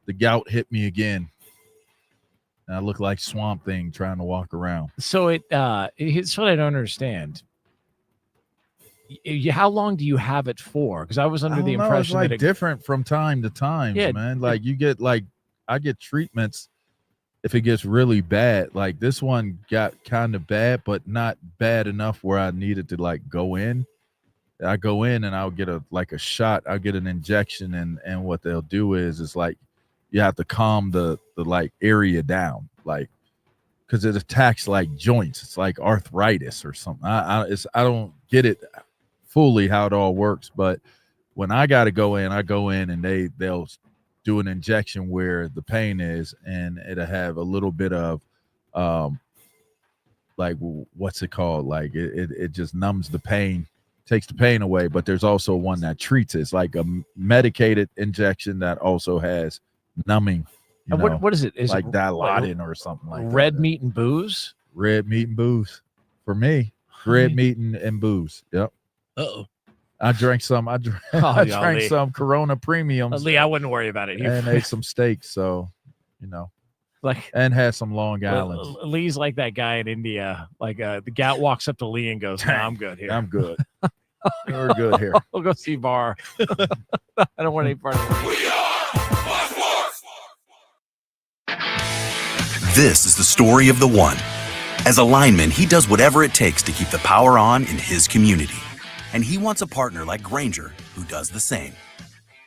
the gout hit me again. And I look like Swamp Thing trying to walk around. So here's what I don't understand. How long do you have it for? Because I was under the impression it's that different from time to time, man. Like you get I get treatments if it gets really bad. Like this one got kind of bad, but not bad enough where I needed to like go in. I go in and I'll get a shot. I'll get an injection, and what they'll do is like you have to calm the like area down, like because it attacks like joints. It's like arthritis or something. I don't get it fully how it all works, but when I got to go in, I go in and they'll do an injection where the pain is, and it'll have a little bit of like what's it called? Like it just numbs the pain, takes the pain away. But there's also one that treats it. It's like a medicated injection that also has numbing. What is it? Is like it Dilaudid or something like red that? Meat and booze? Red meat and booze. For me, red meat and booze. Yep. Uh-oh. I drank some. I drank some Corona premiums. Lee, I wouldn't worry about it. And ate some steaks. So, and had some Long Island. Lee's like that guy in India. Like the gout walks up to Lee and goes, "No, I'm good here. I'm good. We're good here. We'll go see Bar. I don't want any part of it." We are Sports. This is the story of the one. As a lineman, he does whatever it takes to keep the power on in his community. And he wants a partner like Grainger who does the same.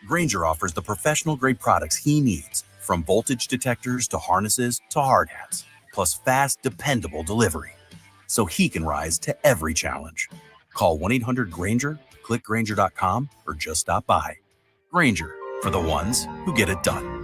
Grainger offers the professional-grade products he needs, from voltage detectors to harnesses to hard hats, plus fast, dependable delivery, so he can rise to every challenge. Call 1-800-GRAINGER, click Grainger.com, or just stop by. Grainger, for the ones who get it done.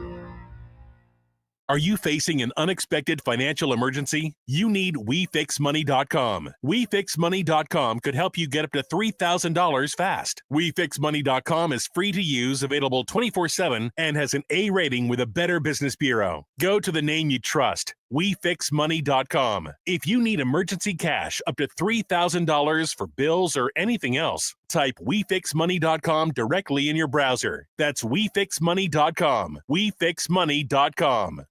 Are you facing an unexpected financial emergency? You need WeFixMoney.com. WeFixMoney.com could help you get up to $3,000 fast. WeFixMoney.com is free to use, available 24/7, and has an A rating with a Better Business Bureau. Go to the name you trust, WeFixMoney.com. If you need emergency cash up to $3,000 for bills or anything else, type WeFixMoney.com directly in your browser. That's WeFixMoney.com. WeFixMoney.com.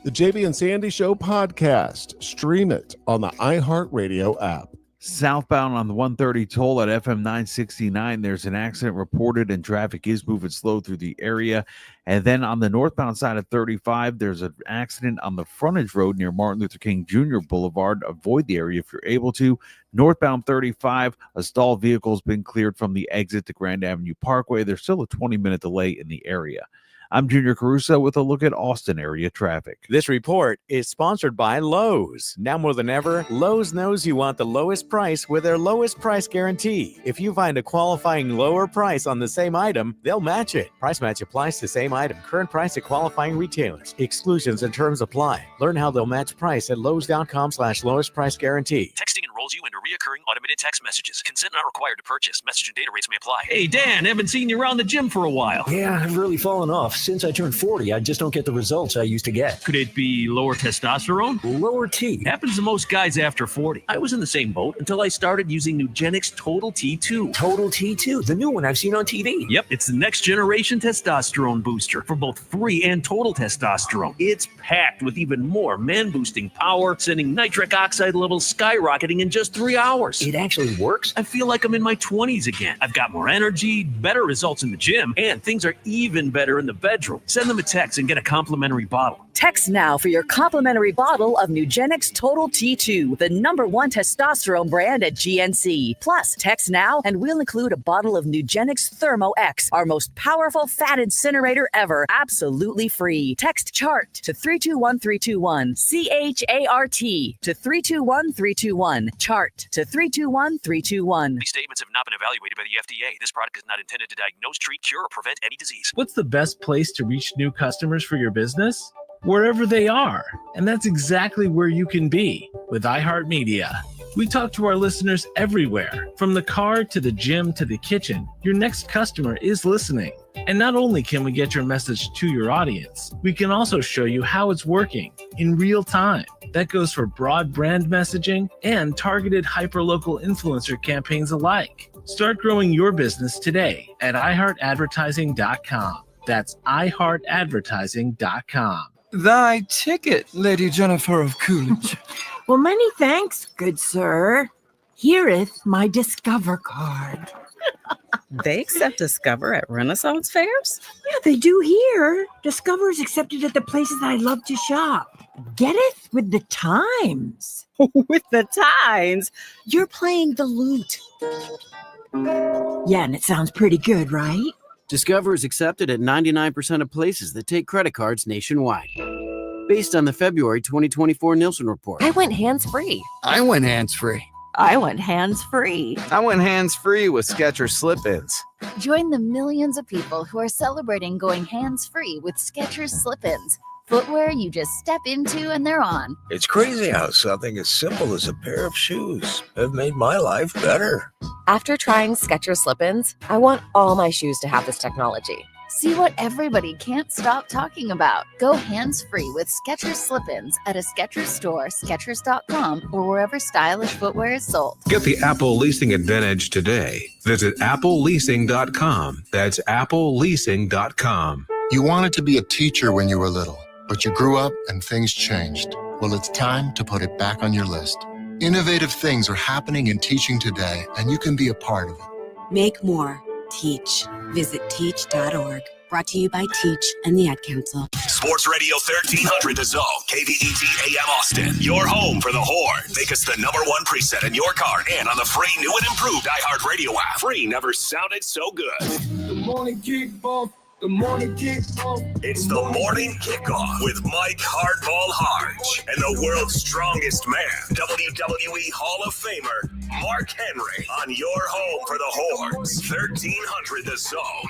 The JB and Sandy Show podcast. Stream it on the iHeartRadio app. Southbound on the 130 toll at FM 969, there's an accident reported and traffic is moving slow through the area. And then on the northbound side of 35, there's an accident on the frontage road near Martin Luther King Jr. Boulevard. Avoid the area if you're able to. Northbound 35, a stalled vehicle has been cleared from the exit to Grand Avenue Parkway. There's still a 20-minute delay in the area. I'm Junior Caruso with a look at Austin area traffic. This report is sponsored by Lowe's. Now more than ever, Lowe's knows you want the lowest price with their lowest price guarantee. If you find a qualifying lower price on the same item, they'll match it. Price match applies to same item. Current price at qualifying retailers. Exclusions and terms apply. Learn how they'll match price at lowes.com/lowest price guarantee. Texting enrolls you into reoccurring automated text messages. Consent not required to purchase. Message and data rates may apply. Hey, Dan, haven't seen you around the gym for a while. Yeah, I've really fallen off. Since I turned 40, I just don't get the results I used to get. Could it be lower testosterone? Lower T. Happens to most guys after 40. I was in the same boat until I started using Nugenix Total T2. Total T2, the new one I've seen on TV. Yep, it's the next generation testosterone booster for both free and total testosterone. It's packed with even more man-boosting power, sending nitric oxide levels skyrocketing in just 3 hours. It actually works? I feel like I'm in my 20s again. I've got more energy, better results in the gym, and things are even better in the bedroom. Send them a text and get a complimentary bottle. Text now for your complimentary bottle of Nugenix Total T2, the #1 testosterone brand at GNC. Plus, text now and we'll include a bottle of Nugenix Thermo X, our most powerful fat incinerator ever, absolutely free. Text CHART to 321321, CHART to 321321, CHART to 321321. These statements have not been evaluated by the FDA. This product is not intended to diagnose, treat, cure, or prevent any disease. What's the best place to reach new customers for your business? Wherever they are. And that's exactly where you can be with iHeartMedia. We talk to our listeners everywhere, from the car to the gym to the kitchen. Your next customer is listening. And not only can we get your message to your audience, we can also show you how it's working in real time. That goes for broad brand messaging and targeted hyperlocal influencer campaigns alike. Start growing your business today at iHeartAdvertising.com. That's iHeartAdvertising.com. Thy ticket, Lady Jennifer of Coolidge. Well, many thanks, good sir. Hereth my Discover card. They accept Discover at Renaissance fairs? Yeah, they do here. Discover is accepted at the places I love to shop. Getteth with the times. With the times? You're playing the lute. Yeah, and it sounds pretty good, right? Discover is accepted at 99% of places that take credit cards nationwide. Based on the February 2024 Nielsen report. I went hands-free. I went hands-free. I went hands-free. I went hands-free with Skechers Slip-ins. Join the millions of people who are celebrating going hands-free with Skechers Slip-ins. Footwear you just step into and they're on. It's crazy how something as simple as a pair of shoes have made my life better. After trying Skechers Slip-ins, I want all my shoes to have this technology. See what everybody can't stop talking about. Go hands-free with Skechers Slip-ins at a Skechers store, Skechers.com, or wherever stylish footwear is sold. Get the Apple leasing advantage today. Visit appleleasing.com. That's appleleasing.com. You wanted to be a teacher when you were little, but you grew up and things changed. Well, it's time to put it back on your list. Innovative things are happening in teaching today, and you can be a part of it. Make more. Teach. Visit teach.org. Brought to you by Teach and the Ad Council. Sports Radio 1300 The Zone, KVET AM Austin. Your home for the Horns. Make us the #1 preset in your car and on the free new and improved iHeartRadio app. Free never sounded so good. The morning kickoff. The morning kickoff. It's the morning kickoff with Mike Hardball Hardge and the world's strongest man, WWE Hall of Famer, Mark Henry, on your home for the Horns. 1300 The Zone.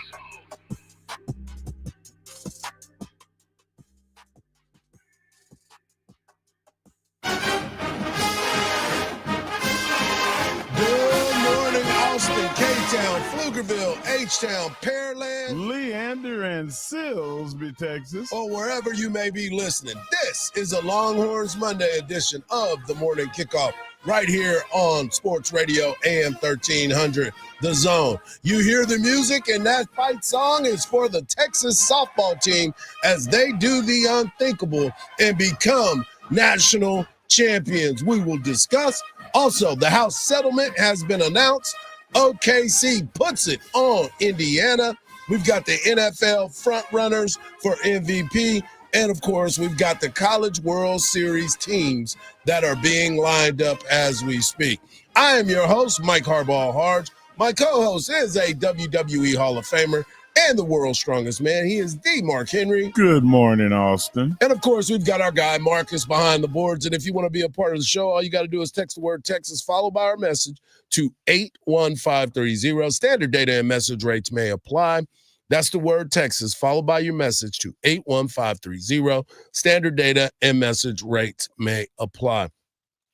Good morning, Austin, K-Town, Pflugerville, H-Town, Pearland, Leander, and Silsbee, Texas, or wherever you may be listening. This is a Longhorns Monday edition of the Morning Kickoff right here on Sports Radio AM 1300, The Zone. You hear the music, and that fight song is for the Texas softball team as they do the unthinkable and become national champions. We will discuss. Also, the House settlement has been announced. OKC puts it on Indiana. We've got the NFL front runners for MVP. And, of course, we've got the College World Series teams that are being lined up as we speak. I am your host, Mike Hardball Hardge. My co-host is a WWE Hall of Famer and the world's strongest man. He is the Mark Henry. Good morning, Austin. And, of course, we've got our guy Marcus behind the boards. And if you want to be a part of the show, all you got to do is text the word Texas followed by our message to 81530. Standard data and message rates may apply. That's the word Texas followed by your message to 81530. Standard data and message rates may apply.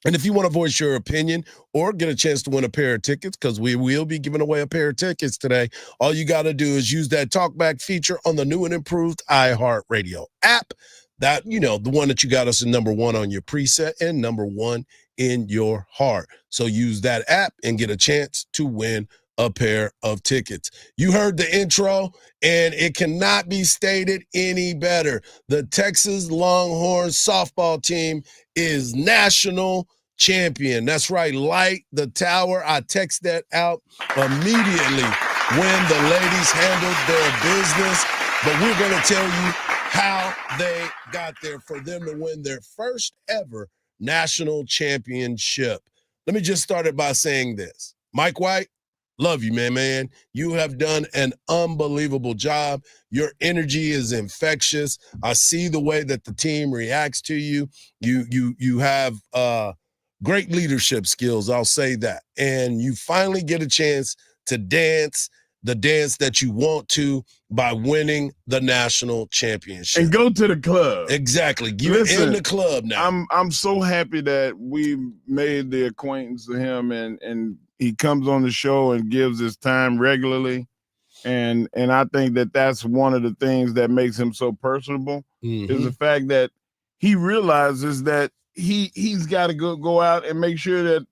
And if you want to voice your opinion or get a chance to win a pair of tickets, because we will be giving away a pair of tickets today, all you got to do is use that talkback feature on the new and improved iHeartRadio app. That, you know, the one that you got us in #1 on your preset and #1 in your heart. So use that app and get a chance to win a pair of tickets. You heard the intro, and it cannot be stated any better. The Texas Longhorns softball team is national champion. That's right, light the tower. I text that out immediately when the ladies handled their business, but we're going to tell you how they got there for them to win their first ever national championship. Let me just start it by saying this. Mike White, love you, man. You have done an unbelievable job. Your energy is infectious. I see the way that the team reacts to you. You have great leadership skills, I'll say that. And you finally get a chance to dance the dance that you want to by winning the national championship. And go to the club. Exactly. You're in the club now. I'm so happy that we made the acquaintance of him, and he comes on the show and gives his time regularly. And I think that that's one of the things that makes him so personable, is the fact that he realizes that he's got to go out and make sure that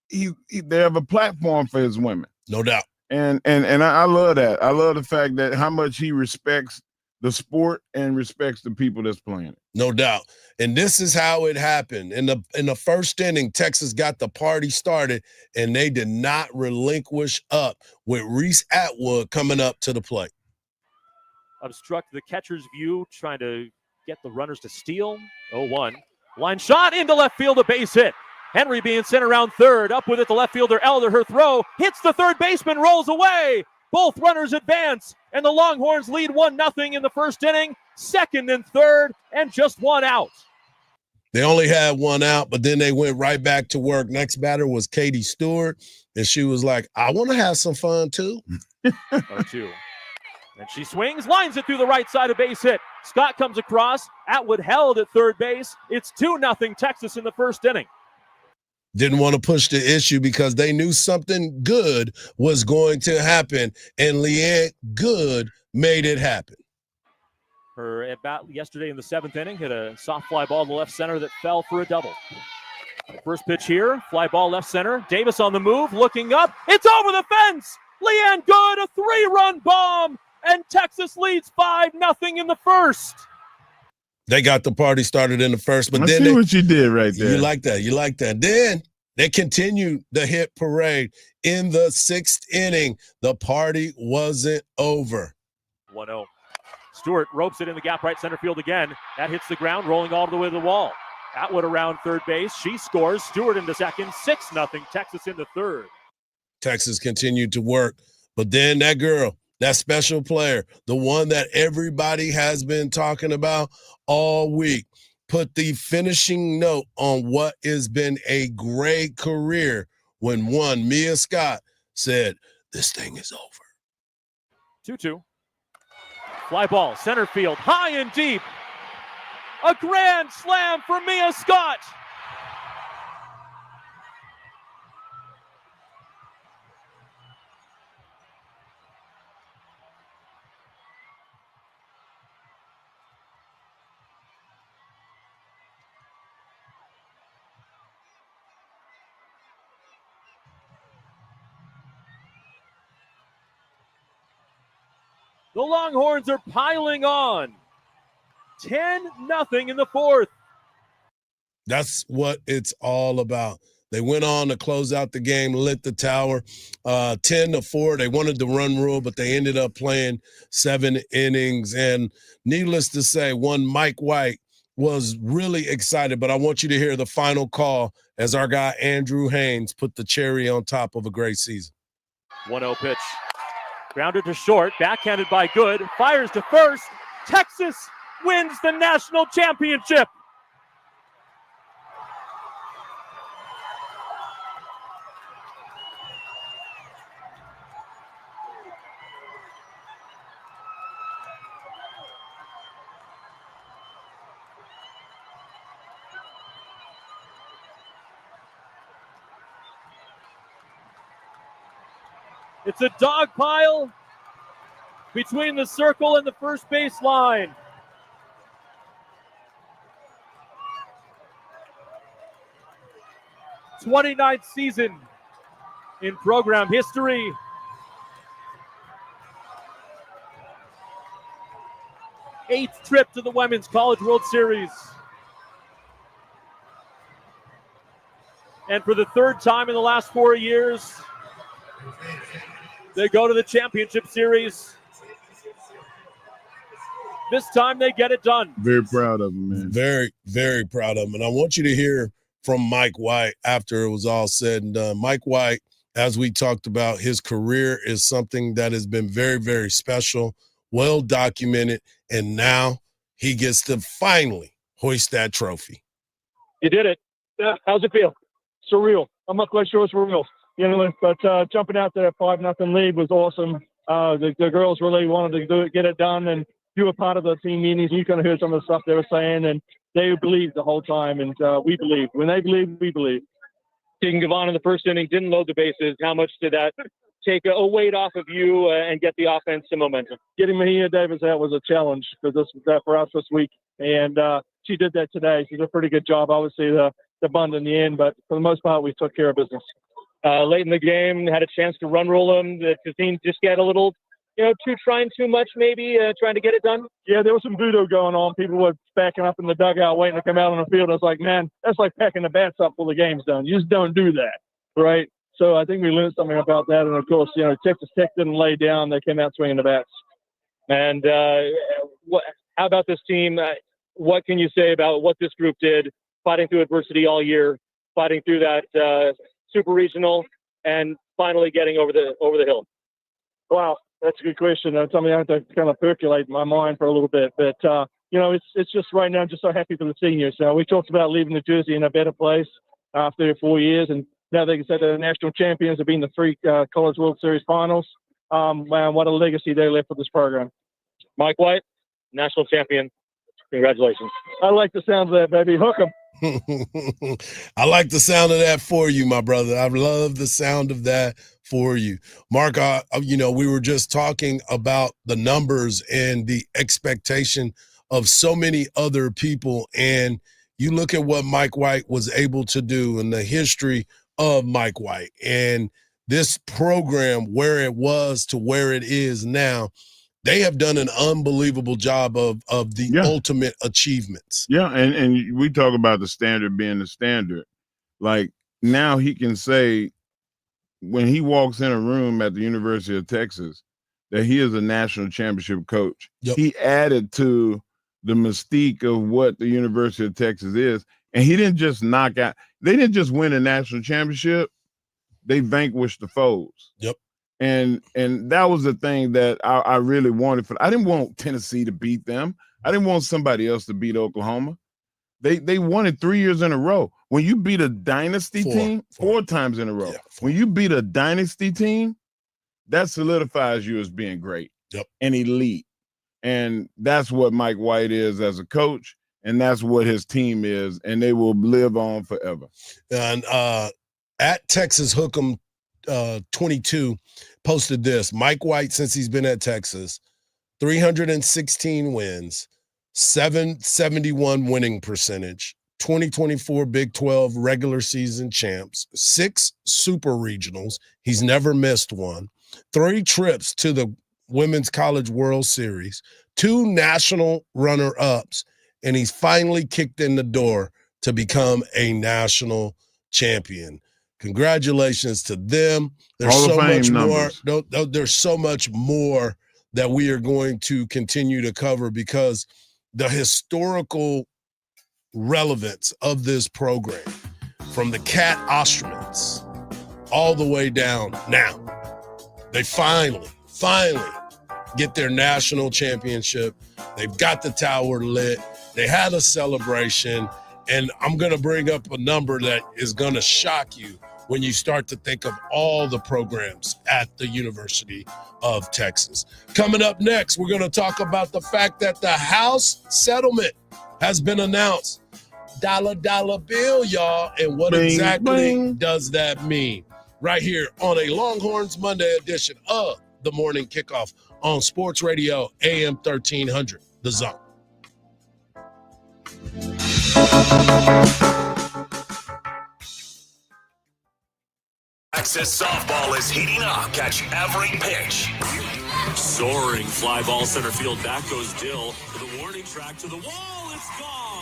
they have a platform for his women. No doubt. And I love that. I love the fact that how much he respects the sport and respects the people that's playing it. No doubt. And this is how it happened. In the first inning, Texas got the party started, and they did not relinquish up with Reese Atwood coming up to the plate. Obstruct the catcher's view, trying to get the runners to steal. 0-1. Line shot into left field, a base hit. Henry being sent around third. Up with it, the left fielder Elder. Her throw hits the third baseman, rolls away. Both runners advance, and the Longhorns lead 1-0 in the first inning. Second and third, and just one out. They only had one out, but then they went right back to work. Next batter was Katie Stewart, and she was like, I want to have some fun too. 0-2. And she swings, lines it through the right side, of base hit. Scott comes across. Atwood held at third base. It's 2-0 Texas in the first inning. Didn't want to push the issue because they knew something good was going to happen, and Leanne Good made it happen. Her at bat yesterday in the seventh inning hit a soft fly ball to left center that fell for a double. The first pitch here, fly ball left center. Davis on the move, looking up. It's over the fence. Leanne Good, a 3-run bomb, and Texas leads 5-0 in the first. They got the party started in the first, but I then see what you did right there. You like that. You like that. Then they continued the hit parade in the sixth inning. The party wasn't over. 1-0. Stewart ropes it in the gap right center field again. That hits the ground, rolling all the way to the wall. Atwood around third base. She scores. Stewart into second. 6-0 Texas in the third. Texas continued to work, but then that girl, that special player, the one that everybody has been talking about all week, put the finishing note on what has been a great career when Mia Scott said, this thing is over. 2-2. Fly ball, center field, high and deep. A grand slam for Mia Scott. The Longhorns are piling on. 10-0 in the fourth. That's what it's all about. They went on to close out the game, lit the tower, 10-4. They wanted the run rule, but they ended up playing 7 innings. And needless to say, one Mike White was really excited, but I want you to hear the final call as our guy Andrew Haynes put the cherry on top of a great season. 1-0 pitch. Grounded to short, backhanded by Good, fires to first. Texas wins the national championship. It's a dog pile between the circle and the first base line. '29th season in program history. Eighth trip to the Women's College World Series. And for the third time in the last 4 years, they go to the championship series. This time they get it done. Very proud of him, man. Very, very proud of him. And I want you to hear from Mike White after it was all said and done. Mike White, as we talked about, his career is something that has been very, very special, well documented, and now he gets to finally hoist that trophy. You did it. How's it feel? Surreal. I'm not quite sure it's real. You know, but jumping out to that 5-0 lead was awesome. The girls really wanted to get it done, and you were part of the team meetings. You kind of heard some of the stuff they were saying, and they believed the whole time, and we believed. When they believe, we believe. Taking Gavon in the first inning, didn't load the bases. How much did that take a weight off of you and get the offense some momentum? Getting Mahia Davis out was a challenge because this was that for us this week, and she did that today. She did a pretty good job. Obviously, the bunt in the end, but for the most part, we took care of business. late in the game, had a chance to run roll them. The team just get a little, trying too much, maybe trying to get it done. Yeah, there was some voodoo going on. People were backing up in the dugout, waiting to come out on the field. I was like, man, that's like packing the bats up till the game's done. You just don't do that, right? So I think we learned something about that. And of course, Texas Tech didn't lay down; they came out swinging the bats. And how about this team? What can you say about what this group did, fighting through adversity all year, fighting through that super regional, and finally getting over the hill? Wow, that's a good question. That's something I have to kind of percolate in my mind for a little bit. But it's just right now, I'm just so happy for the seniors. We talked about leaving New Jersey in a better place after 4 years, and now they can say they're the national champions of being the 3 College World Series finals. Man, what a legacy they left for this program. Mike White, national champion. Congratulations. I like the sound of that, baby. Hook 'em. I like the sound of that for you, my brother. I love the sound of that for you. Mark, we were just talking about the numbers and the expectation of so many other people. And you look at what Mike White was able to do and the history of Mike White and this program, where it was to where it is now. They have done an unbelievable job of the ultimate achievements. Yeah, and we talk about the standard being the standard. Like, now he can say when he walks in a room at the University of Texas that he is a national championship coach. Yep. He added to the mystique of what the University of Texas is. And he didn't just knock out – they didn't just win a national championship. They vanquished the foes. Yep. And that was the thing that I really wanted. I didn't want Tennessee to beat them. I didn't want somebody else to beat Oklahoma. They won it 3 years in a row. When you beat a dynasty team, four times in a row. Yeah, when you beat a dynasty team, that solidifies you as being great and elite. And that's what Mike White is as a coach, and that's what his team is, and they will live on forever. And at Texas Hook'em 22 posted this: Mike White, since he's been at Texas, 316 wins, 771 winning percentage, 2024 Big 12 regular season champs, 6 super regionals. He's never missed one. 3 trips to the Women's College World Series, 2 national runner-ups, and he's finally kicked in the door to become a national champion. Congratulations to them. There's so much more. There's so much more that we are going to continue to cover because the historical relevance of this program, from the Cat Ostermans all the way down now, they finally get their national championship. They've got the tower lit. They had a celebration. And I'm going to bring up a number that is going to shock you when you start to think of all the programs at the University of Texas. Coming up next, we're going to talk about the fact that the House settlement has been announced. Dollar bill, y'all. And what exactly does that mean? Right here on a Longhorns Monday edition of the Morning Kickoff on Sports Radio AM 1300, The Zone. Texas softball is heating up. Catch every pitch. Soaring fly ball center field. Back goes Dill to the warning track to the wall. It's gone.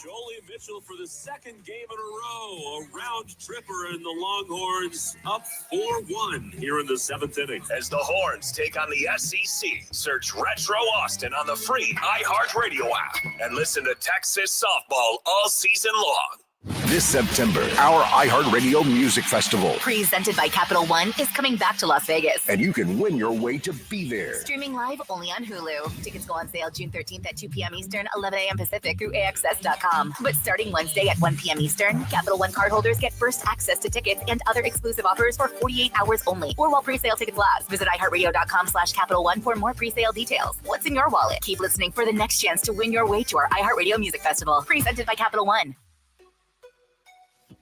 Jolie Mitchell for the second game in a row. A round tripper, and the Longhorns up 4-1 here in the 7th inning. As the Horns take on the SEC, search Retro Austin on the free iHeartRadio app and listen to Texas softball all season long. This September, our iHeartRadio Music Festival, presented by Capital One, is coming back to Las Vegas. And you can win your way to be there. Streaming live only on Hulu. Tickets go on sale June 13th at 2 p.m. Eastern, 11 a.m. Pacific through AXS.com. But starting Wednesday at 1 p.m. Eastern, Capital One cardholders get first access to tickets and other exclusive offers for 48 hours only, or while pre-sale tickets last. Visit iHeartRadio.com/Capital One for more pre-sale details. What's in your wallet? Keep listening for the next chance to win your way to our iHeartRadio Music Festival, presented by Capital One.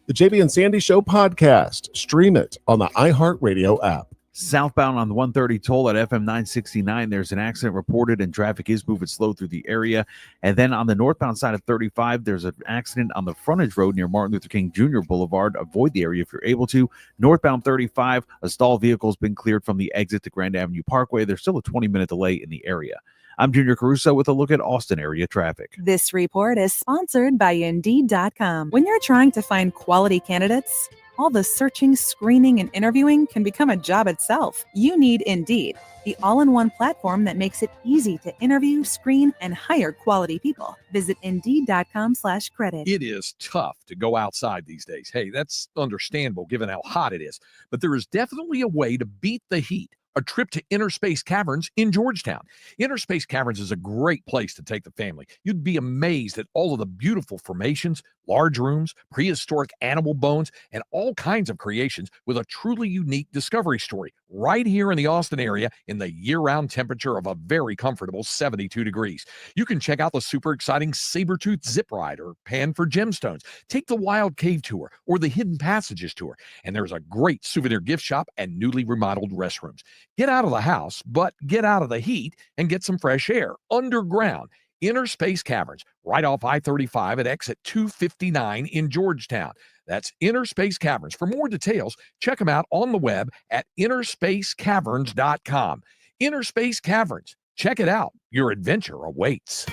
The JB and Sandy Show podcast. Stream it on the iHeartRadio app. Southbound on the 130 toll at FM 969, there's an accident reported and traffic is moving slow through the area. And then on the northbound side of 35, there's an accident on the frontage road near Martin Luther King Jr. Boulevard. Avoid the area if you're able to. Northbound 35, a stalled vehicle has been cleared from the exit to Grand Avenue Parkway. There's still a 20-minute delay in the area. I'm Junior Caruso with a look at Austin area traffic. This report is sponsored by Indeed.com. When you're trying to find quality candidates, all the searching, screening, and interviewing can become a job itself. You need Indeed, the all-in-one platform that makes it easy to interview, screen, and hire quality people. Visit Indeed.com/credit. It is tough to go outside these days. Hey, that's understandable given how hot it is. But there is definitely a way to beat the heat. A trip to Inner Space Caverns in Georgetown. Inner Space Caverns is a great place to take the family. You'd be amazed at all of the beautiful formations, large rooms, prehistoric animal bones, and all kinds of creations with a truly unique discovery story right here in the Austin area in the year-round temperature of a very comfortable 72 degrees. You can check out the super exciting saber-tooth zip ride or pan for gemstones. Take the wild cave tour or the hidden passages tour. And there's a great souvenir gift shop and newly remodeled restrooms. Get out of the house, but get out of the heat and get some fresh air underground. Inner Space Caverns, right off I-35 at exit 259 in Georgetown. That's Inner Space Caverns. For more details, check them out on the web at innerspacecaverns.com. Inner Space Caverns. Check it out. Your adventure awaits.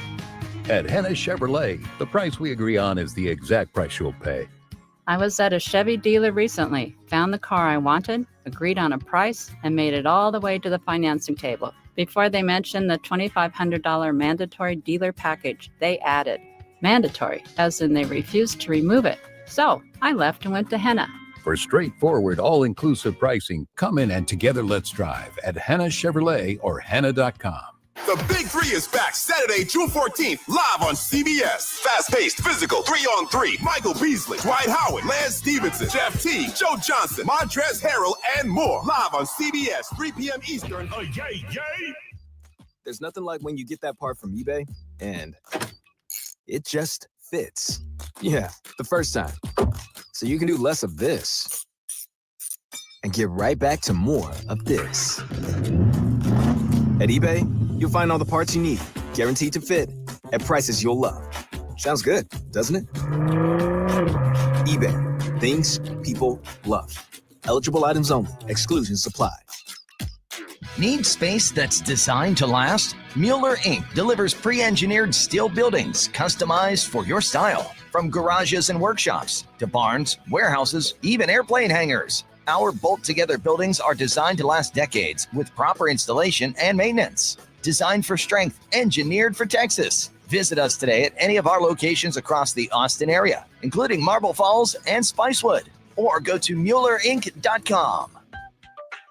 At Henna Chevrolet, the price we agree on is the exact price you'll pay. I was at a Chevy dealer recently, found the car I wanted, agreed on a price, and made it all the way to the financing table. Before they mentioned the $2,500 mandatory dealer package they added. Mandatory, as in they refused to remove it. So I left and went to Henna. For straightforward, all-inclusive pricing, come in and together let's drive at Henna Chevrolet or Henna.com. The Big Three is back Saturday, June 14th, live on CBS. Fast-paced, physical, 3-on-3. Michael Beasley, Dwight Howard, Lance Stevenson, Jeff T, Joe Johnson, Montrezl Harrell, and more. Live on CBS, 3 p.m. Eastern. Yay, yay! There's nothing like when you get that part from eBay and it just fits. Yeah, the first time. So you can do less of this and get right back to more of this. At eBay, you'll find all the parts you need, guaranteed to fit, at prices you'll love. Sounds good, doesn't it? eBay, things people love. Eligible items only. Exclusions apply. Need space that's designed to last? Mueller Inc. delivers pre-engineered steel buildings customized for your style. From garages and workshops to barns, warehouses, even airplane hangars. Our bolt-together buildings are designed to last decades with proper installation and maintenance. Designed for strength, engineered for Texas. Visit us today at any of our locations across the Austin area, including Marble Falls and Spicewood, or go to MuellerInc.com.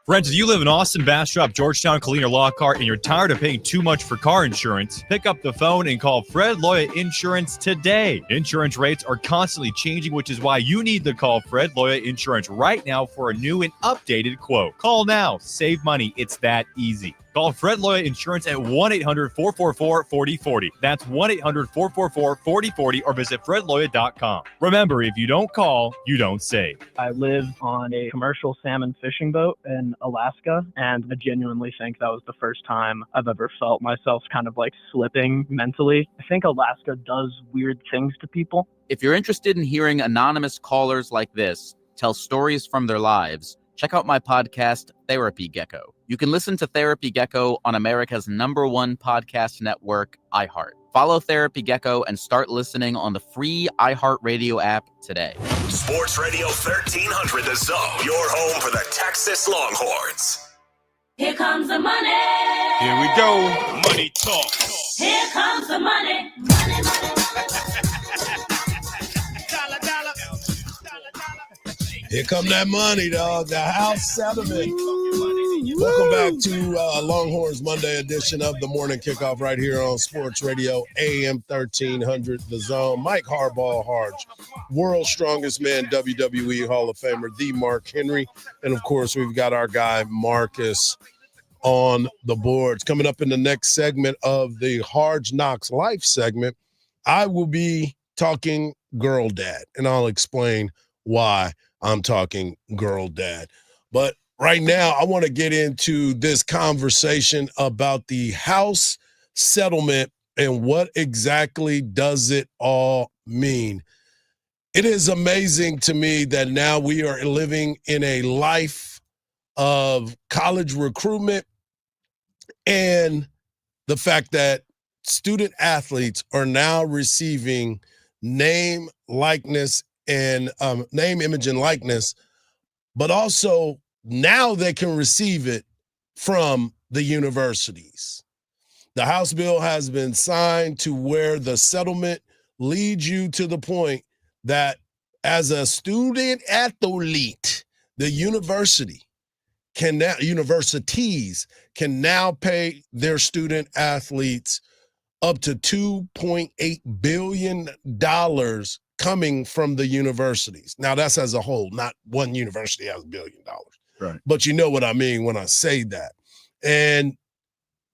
Friends, if you live in Austin, Bastrop, Georgetown, Colleen, or Lockhart, and you're tired of paying too much for car insurance, pick up the phone and call Fred Loya Insurance today. Insurance rates are constantly changing, which is why you need to call Fred Loya Insurance right now for a new and updated quote. Call now. Save money. It's that easy. Call Fred Loya Insurance at 1-800-444-4040. That's 1-800-444-4040 or visit fredloya.com. Remember, if you don't call, you don't save. I live on a commercial salmon fishing boat in Alaska, and I genuinely think that was the first time I've ever felt myself kind of like slipping mentally. I think Alaska does weird things to people. If you're interested in hearing anonymous callers like this tell stories from their lives, check out my podcast, Therapy Gecko. You can listen to Therapy Gecko on America's #1 podcast network, iHeart. Follow Therapy Gecko and start listening on the free iHeartRadio app today. Sports Radio 1300 The Zone, your home for the Texas Longhorns. Here comes the money. Here we go. Money talk. Here comes the money. Money, money, money. Dollar, dollar. Here come that money, dog. The house settlement. Welcome back to Longhorns Monday edition of the Morning Kickoff right here on Sports Radio AM 1300 The Zone. Mike Hardball, Hardge, world's strongest man, WWE Hall of Famer, the Mark Henry. And, of course, we've got our guy Marcus on the boards. Coming up in the next segment of the Hardge Knocks Life segment, I will be talking girl dad, and I'll explain why I'm talking girl dad. But right now, I want to get into this conversation about the House settlement and what exactly does it all mean. It is amazing to me that now we are living in a life of college recruitment and the fact that student athletes are now receiving name, likeness, and name, image, and likeness, but also now they can receive it from the universities. The House bill has been signed to where the settlement leads you to the point that as a student athlete, the universities can now pay their student athletes up to $2.8 billion coming from the universities. Now, that's as a whole, not one university has $1 billion. Right. But you know what I mean when I say that. And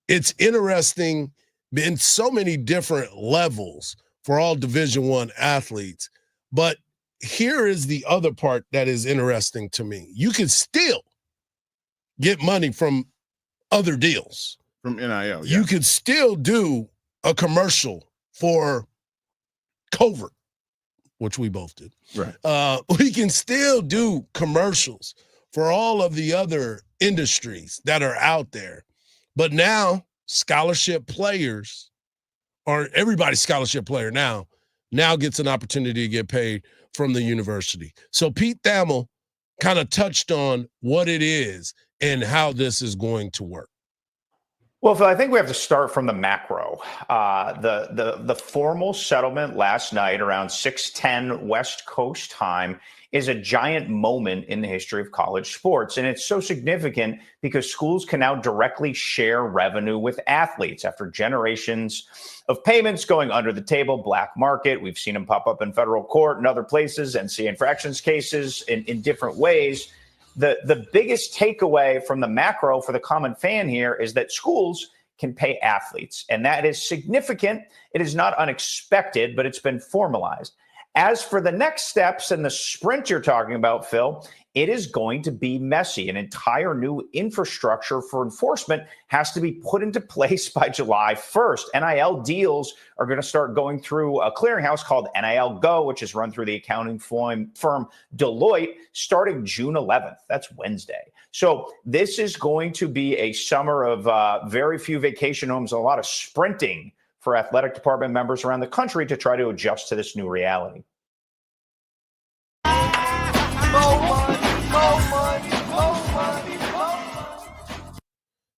it's interesting in so many different levels for all Division I athletes. But here is the other part that is interesting to me. You can still get money from other deals. From NIL, yeah. You could still do a commercial for Covert, which we both did. Right. We can still do commercials for all of the other industries that are out there. But now scholarship players, or everybody's scholarship player now gets an opportunity to get paid from the university. So Pete Thamel kind of touched on what it is and how this is going to work. Well, Phil, I think we have to start from the macro. The formal settlement last night around 6:10 West Coast time is a giant moment in the history of college sports. And it's so significant because schools can now directly share revenue with athletes after generations of payments going under the table, black market. We've seen them pop up in federal court and other places, NCAA infractions cases in different ways. The biggest takeaway from the macro for the common fan here is that schools can pay athletes, and that is significant. It is not unexpected, but it's been formalized. As for the next steps and the sprint you're talking about, Phil, it is going to be messy. An entire new infrastructure for enforcement has to be put into place by July 1st. NIL deals are going to start going through a clearinghouse called NIL Go, which is run through the accounting firm Deloitte, starting June 11th. That's Wednesday. So this is going to be a summer of very few vacation homes, a lot of sprinting for athletic department members around the country to try to adjust to this new reality.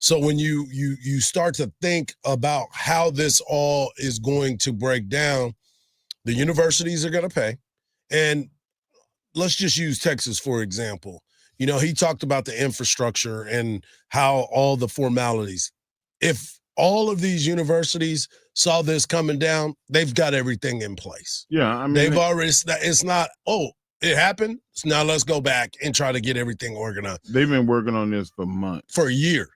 So when you start to think about how this all is going to break down, the universities are going to pay. And let's just use Texas, for example. You know, he talked about the infrastructure and how all the formalities. If all of these universities saw this coming down, they've got everything in place. Yeah, I mean, they've already, it's not, oh, it happened, so now let's go back and try to get everything organized. They've been working on this for months. For a year,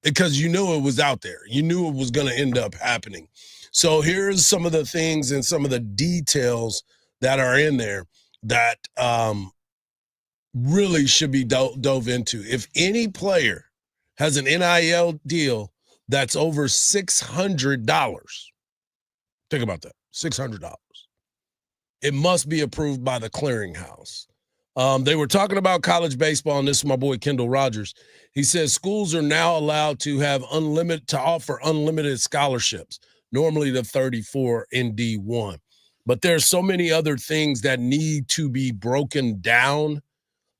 because you knew it was out there. You knew it was going to end up happening. So here's some of the things and some of the details that are in there that really should be dove into. If any player has an NIL deal that's over $600, think about that, $600. It must be approved by the clearinghouse. They were talking about college baseball, and this is my boy Kendall Rogers. He says schools are now allowed to have offer unlimited scholarships, normally the 34 in D1. But there's so many other things that need to be broken down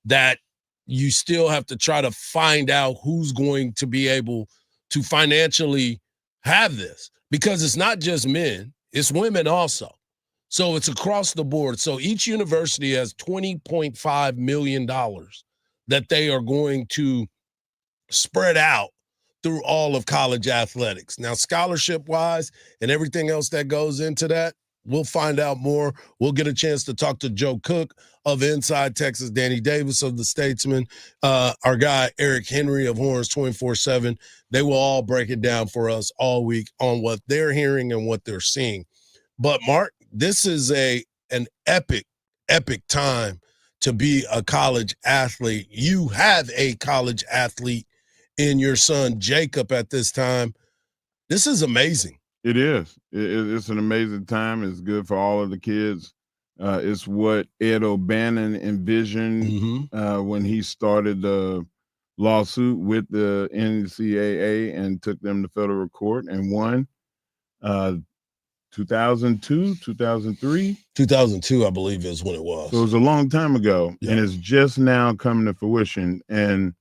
that you still have to try to find out who's going to be able to financially have this, because it's not just men, it's women also. So it's across the board. So each university has $20.5 million that they are going to spread out through all of college athletics. Now, scholarship-wise and everything else that goes into that, we'll find out more. We'll get a chance to talk to Joe Cook of Inside Texas, Danny Davis of The Statesman, our guy Eric Henry of Horns 24/7. They will all break it down for us all week on what they're hearing and what they're seeing. But, Mark, this is an epic time to be a college athlete. You have a college athlete in your son, Jacob, at this time. This is amazing. It is. It's an amazing time. It's good for all of the kids. It's what Ed O'Bannon envisioned when he started the lawsuit with the NCAA and took them to federal court and won. 2002, 2003? 2002, I believe, is when it was. So it was a long time ago, and it's just now coming to fruition. And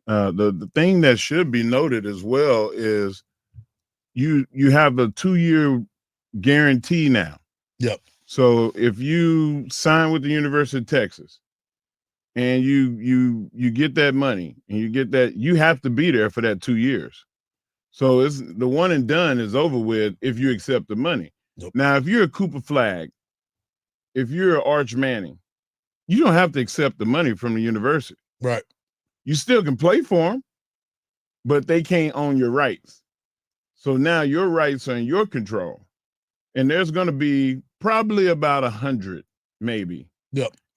the thing that should be noted as well is you have a 2-year guarantee now. Yep. So if you sign with the University of Texas and you get that money and you get that, you have to be there for that 2 years. So it's the one and done is over with if you accept the money. Nope. Now, if you're a Cooper Flagg, if you're Arch Manning, you don't have to accept the money from the university. Right. You still can play for them, but they can't own your rights. So now your rights are in your control. And there's going to be probably about 100, maybe,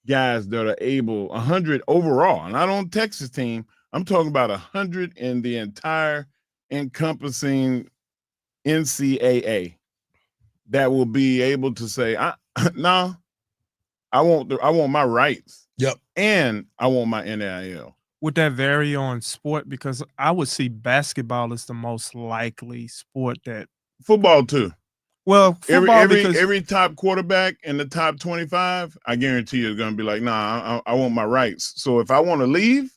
guys that are able, 100 overall. And not on Texas team. I'm talking about 100 in the entire encompassing NCAA that will be able to say, no, I want my rights. Yep. And I want my NIL. Would that vary on sport? Because I would see basketball as the most likely sport that. Football too. Well, football every top quarterback in the top 25, I guarantee you is going to be like, nah, I want my rights. So if I want to leave,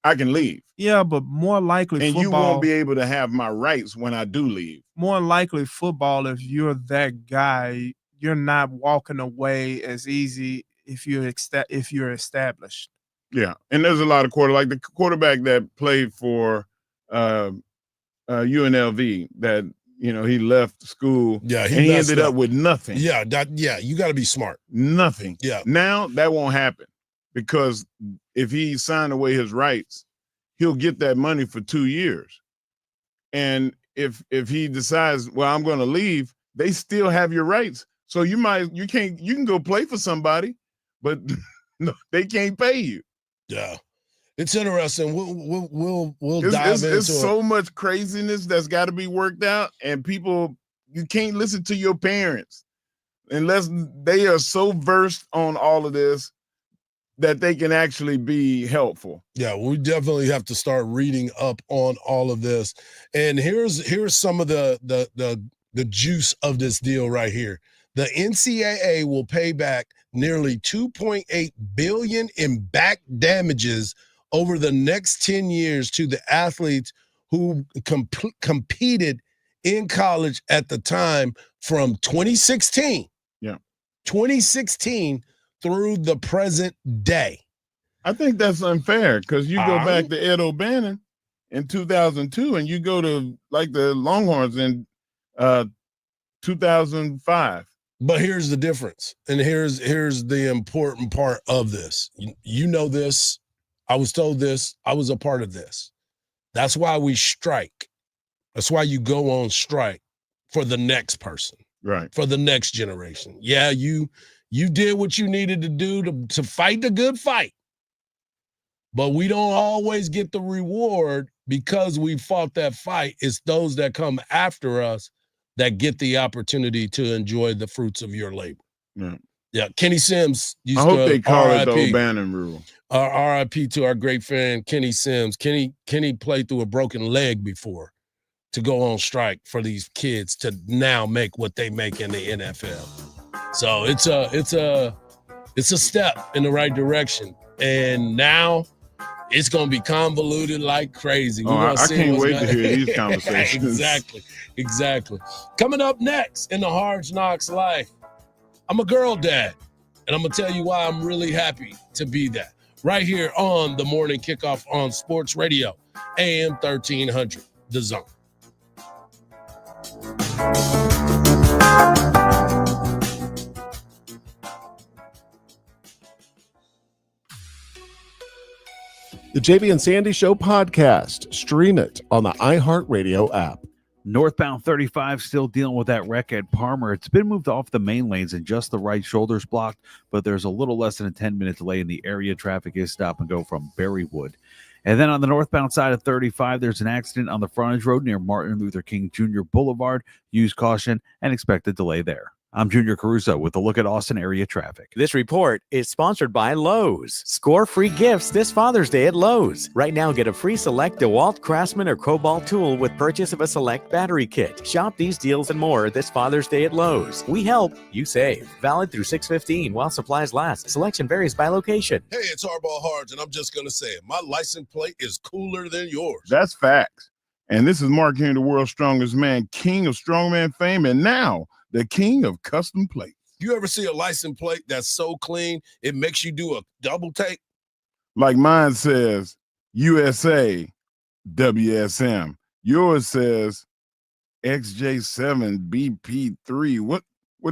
I can leave. Yeah, but more likely and football. You won't be able to have my rights when I do leave. More likely football, if you're that guy, you're not walking away as easy if you're established. Yeah, and there's a lot of like the quarterback that played for UNLV that, he left school. Yeah, and he ended up with nothing. Yeah, you got to be smart. Nothing. Yeah. Now that won't happen because if he signed away his rights, he'll get that money for 2 years. And if he decides, well, I'm going to leave, they still have your rights. So you can go play for somebody, but no, they can't pay you. Yeah. It's interesting. We'll dive into it. It's so much craziness that's got to be worked out, and people, you can't listen to your parents unless they are so versed on all of this that they can actually be helpful. Yeah, we definitely have to start reading up on all of this. And here's some of the juice of this deal right here. The NCAA will pay back nearly $2.8 billion in back damages over the next 10 years to the athletes who competed in college at the time from 2016. Yeah. 2016 through the present day. I think that's unfair because you go back to Ed O'Bannon in 2002 and you go to like the Longhorns in 2005. But here's the difference. And here's the important part of this. You know this. I was told this. I was a part of this. That's why we strike. That's why you go on strike for the next person. Right. For the next generation. Yeah, you did what you needed to do to fight the good fight. But we don't always get the reward because we fought that fight. It's those that come after us that get the opportunity to enjoy the fruits of your labor. Yeah. Yeah, Kenny Sims used I hope to they call it the RIP. O'Bannon rule. RIP to our great friend Kenny Sims. Kenny played through a broken leg before to go on strike for these kids to now make what they make in the NFL. So it's a step in the right direction. And now it's going to be convoluted like crazy. I can't wait to hear these conversations. Exactly. Coming up next in the Hard Knocks life, I'm a girl dad, and I'm going to tell you why I'm really happy to be that. Right here on the Morning Kickoff on Sports Radio, AM 1300, The Zone. The JB and Sandy Show podcast. Stream it on the iHeartRadio app. Northbound 35 still dealing with that wreck at Palmer. It's been moved off the main lanes and just the right shoulder's blocked, but there's a little less than a 10-minute delay in the area. Traffic is stop and go from Berrywood. And then on the northbound side of 35, there's an accident on the frontage road near Martin Luther King Jr. Boulevard. Use caution and expect a delay there. I'm Junior Caruso with a look at Austin area traffic. This report is sponsored by Lowe's. Score free gifts this Father's Day at Lowe's. Right now, get a free select DeWalt, Craftsman, or Cobalt tool with purchase of a select battery kit. Shop these deals and more this Father's Day at Lowe's. We help, you save. Valid through 6/15 while supplies last. Selection varies by location. Hey, it's Hardball Hardge, and I'm just going to say it. My license plate is cooler than yours. That's facts. And this is Mark Henry, the world's strongest man, king of strongman fame, and now the king of custom plates. You ever see a license plate that's so clean, it makes you do a double take? Like mine says, USA, WSM. Yours says, XJ7BP3. What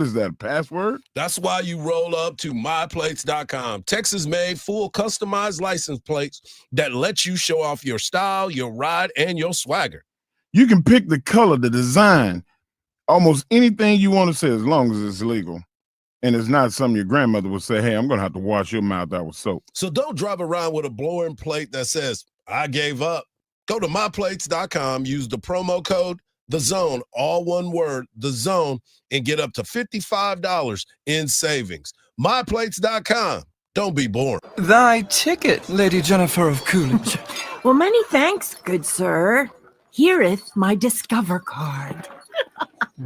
is that, a password? That's why you roll up to myplates.com. Texas-made, full customized license plates that let you show off your style, your ride, and your swagger. You can pick the color, the design, almost anything you want to say as long as it's legal. And it's not something your grandmother would say, hey, I'm going to have to wash your mouth out with soap. So don't drive around with a blowing plate that says, I gave up. Go to myplates.com, use the promo code, THEZONE, all one word, THEZONE, and get up to $55 in savings. myplates.com. Don't be bored. Thy ticket, Lady Jennifer of Coolidge. Well, many thanks, good sir. Here'th my Discover card.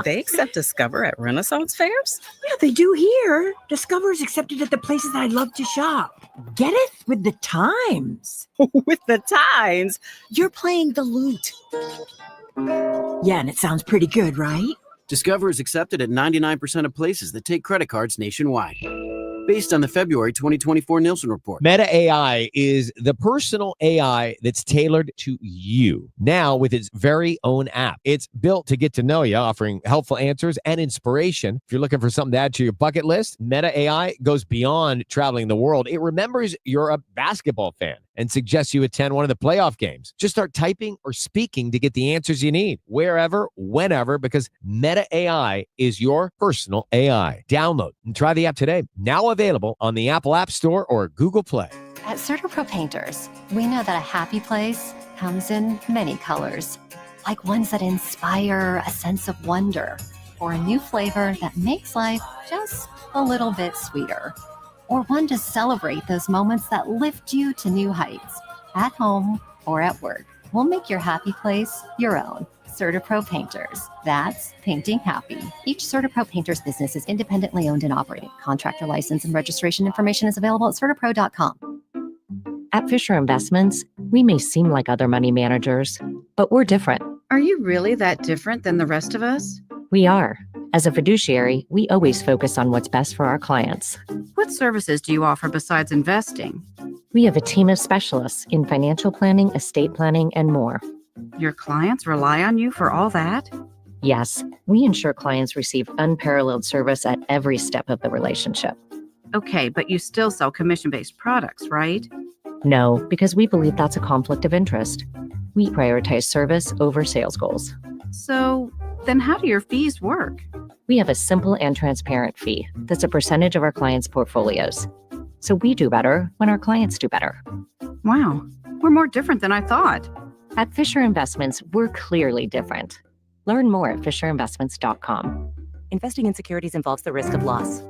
They accept Discover at Renaissance fairs? Yeah, they do here. Discover's accepted at the places I love to shop. Getteth with the times. With the times? You're playing the lute. Yeah, and it sounds pretty good, right? Discover is accepted at 99% of places that take credit cards nationwide. Based on the February 2024 Nielsen report. Meta AI is the personal AI that's tailored to you. Now with its very own app. It's built to get to know you, offering helpful answers and inspiration. If you're looking for something to add to your bucket list, Meta AI goes beyond traveling the world. It remembers you're a basketball fan and suggests you attend one of the playoff games. Just start typing or speaking to get the answers you need, wherever, whenever, because Meta AI is your personal AI. Download and try the app today. Now available on the Apple App Store or Google Play. At CertaPro Painters, we know that a happy place comes in many colors, like ones that inspire a sense of wonder, or a new flavor that makes life just a little bit sweeter, or one to celebrate those moments that lift you to new heights, at home or at work. We'll make your happy place your own. CertaPro Painters. That's painting happy. Each CertaPro Painters business is independently owned and operated. Contractor license and registration information is available at CertaPro.com. At Fisher Investments, we may seem like other money managers, but we're different. Are you really that different than the rest of us? We are. As a fiduciary, we always focus on what's best for our clients. What services do you offer besides investing? We have a team of specialists in financial planning, estate planning, and more. Your clients rely on you for all that? Yes, we ensure clients receive unparalleled service at every step of the relationship. Okay, but you still sell commission-based products, right? No, because we believe that's a conflict of interest. We prioritize service over sales goals. So then how do your fees work? We have a simple and transparent fee that's a percentage of our clients' portfolios. So we do better when our clients do better. Wow, we're more different than I thought. At Fisher Investments, we're clearly different. Learn more at fisherinvestments.com. Investing in securities involves the risk of loss.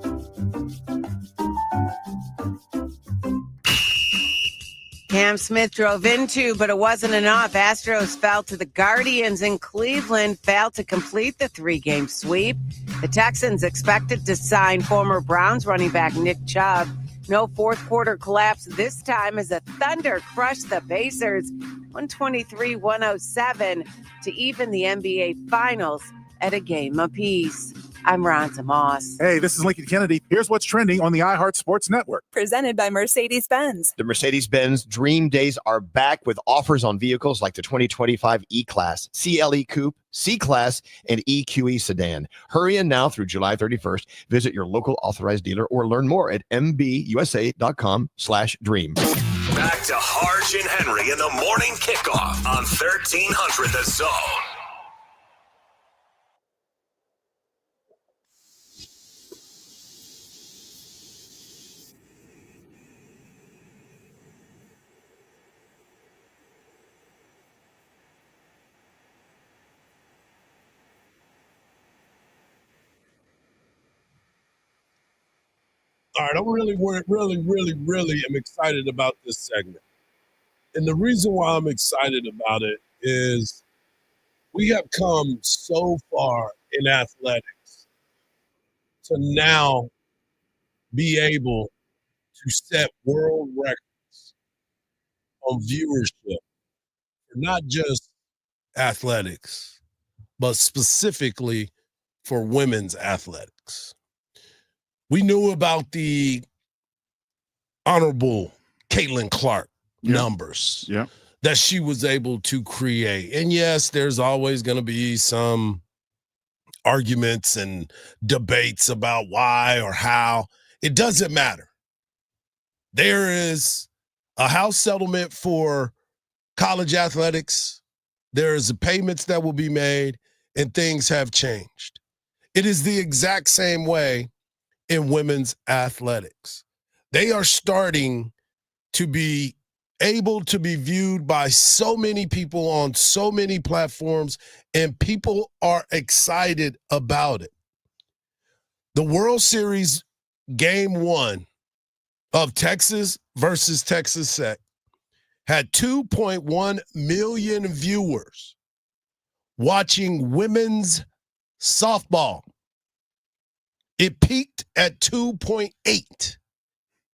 Cam Smith drove into, but it wasn't enough. Astros fell to the Guardians, and Cleveland failed to complete the three-game sweep. The Texans expected to sign former Browns running back Nick Chubb. No fourth-quarter collapse this time as the Thunder crushed the Pacers 123-107 to even the NBA Finals at a game apiece. I'm Rhonda Moss. Hey, this is Lincoln Kennedy. Here's what's trending on the iHeart Sports Network. Presented by Mercedes-Benz. The Mercedes-Benz Dream Days are back with offers on vehicles like the 2025 E-Class, CLE Coupe, C-Class, and EQE Sedan. Hurry in now through July 31st. Visit your local authorized dealer or learn more at mbusa.com/dream. Back to Hardge and Henry in the morning kickoff on 1300 The Zone. All right, I'm really am excited about this segment. And the reason why I'm excited about it is we have come so far in athletics to now be able to set world records on viewership for not just athletics, but specifically for women's athletics. We knew about the Honorable Caitlin Clark numbers that she was able to create. And yes, there's always going to be some arguments and debates about why or how. It doesn't matter. There is a house settlement for college athletics. There is payments that will be made, and things have changed. It is the exact same way in women's athletics. They are starting to be able to be viewed by so many people on so many platforms, and people are excited about it. The World Series Game 1 of Texas versus Texas Tech had 2.1 million viewers watching women's softball. It peaked at 2.8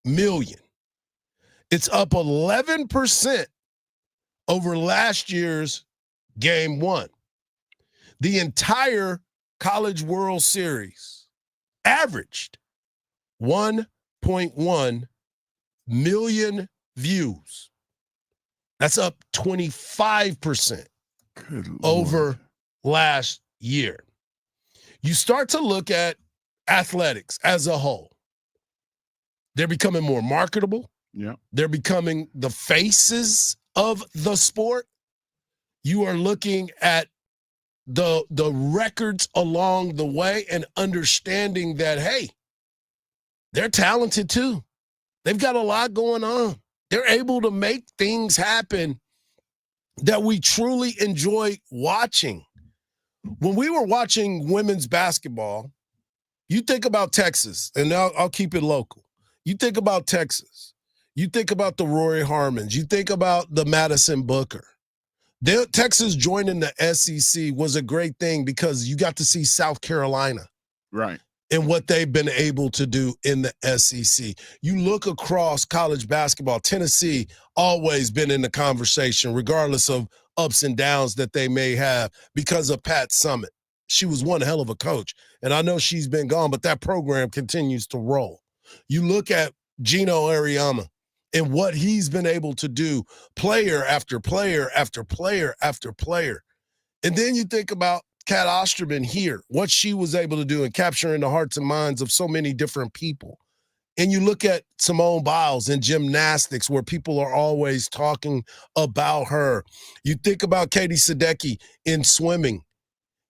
million. It's up 11% over last year's Game 1. The entire College World Series averaged 1.1 million views. That's up 25% over last year. You start to look at athletics as a whole. They're becoming more marketable. They're becoming the faces of the sport. You are looking at the records along the way and understanding that, hey, they're talented too. They've got a lot going on. They're able to make things happen that we truly enjoy watching. When we were watching women's basketball, you think about Texas, and I'll keep it local. You think about Texas. You think about the Rory Harmons. You think about the Madison Booker. Texas joining the SEC was a great thing because you got to see South Carolina. Right. And what they've been able to do in the SEC. You look across college basketball, Tennessee always been in the conversation, regardless of ups and downs that they may have because of Pat Summitt. She was one hell of a coach. And I know she's been gone, but that program continues to roll. You look at Gino Ariama and what he's been able to do, player after player after player after player. And then you think about Kat Osterman here, what she was able to do in capturing the hearts and minds of so many different people. And you look at Simone Biles in gymnastics, where people are always talking about her. You think about Katie Sadecki in swimming.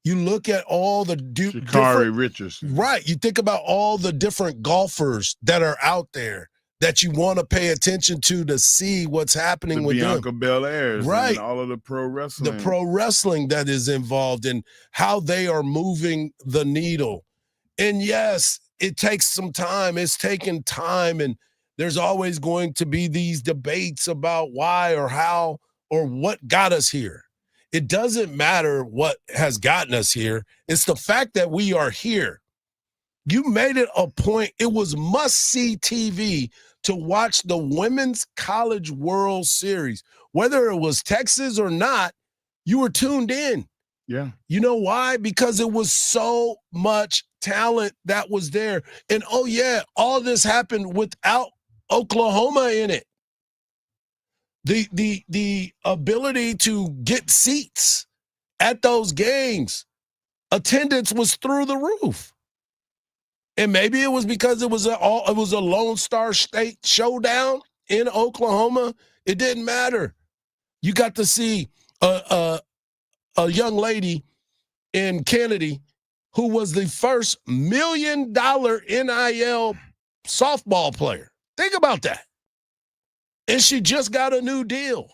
You look at all the Sha'Carri Richardson. Right. You think about all the different golfers that are out there that you want to pay attention to see what's happening with Bianca them. Belair, Right. and all of the pro wrestling. The pro wrestling that is involved in how they are moving the needle. And yes, it takes some time. It's taken time. And there's always going to be these debates about why or how or what got us here. It doesn't matter what has gotten us here. It's the fact that we are here. You made it a point. It was must-see TV to watch the Women's College World Series. Whether it was Texas or not, you were tuned in. Yeah. You know why? Because it was so much talent that was there. And, oh, yeah, all this happened without Oklahoma in it. The ability to get seats at those games, attendance was through the roof. And maybe it was because it was a Lone Star State showdown in Oklahoma. It didn't matter. You got to see a young lady in Kennedy who was the first $1 million NIL softball player. Think about that. And she just got a new deal.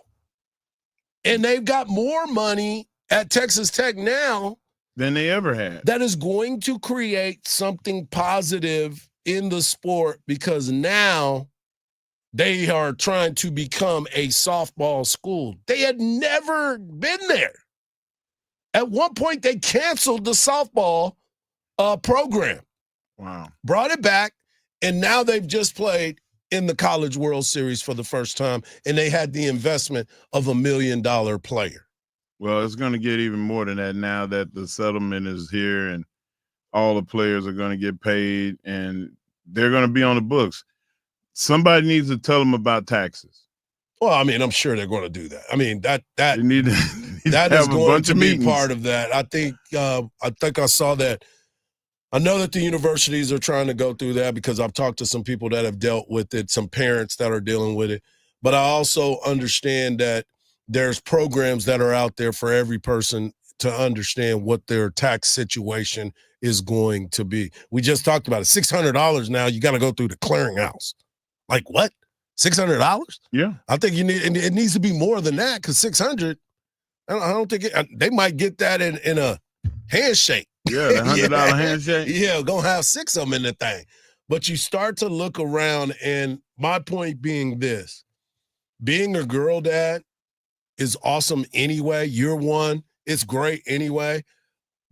And they've got more money at Texas Tech now than they ever had. That is going to create something positive in the sport because now they are trying to become a softball school. They had never been there. At one point, they canceled the softball program. Wow. Brought it back, and now they've just played in the College World Series for the first time, and they had the investment of $1 million player. Well, it's going to get even more than that now that the settlement is here and all the players are going to get paid and they're going to be on the books. Somebody needs to tell them about taxes. Well, I mean, I'm sure they're going to do that. I mean, that that is going to be part of that. I think I saw that. I know that the universities are trying to go through that because I've talked to some people that have dealt with it, some parents that are dealing with it. But I also understand that there's programs that are out there for every person to understand what their tax situation is going to be. We just talked about it. $600 now, you got to go through the clearinghouse. Like what? $600? Yeah. I think it needs to be more than that because $600, I don't think they might get that in a handshake. Yeah, the $100 handshake. Yeah, gonna have 6 of them in the thing. But you start to look around, and my point being this: being a girl dad is awesome anyway. You're one, it's great anyway.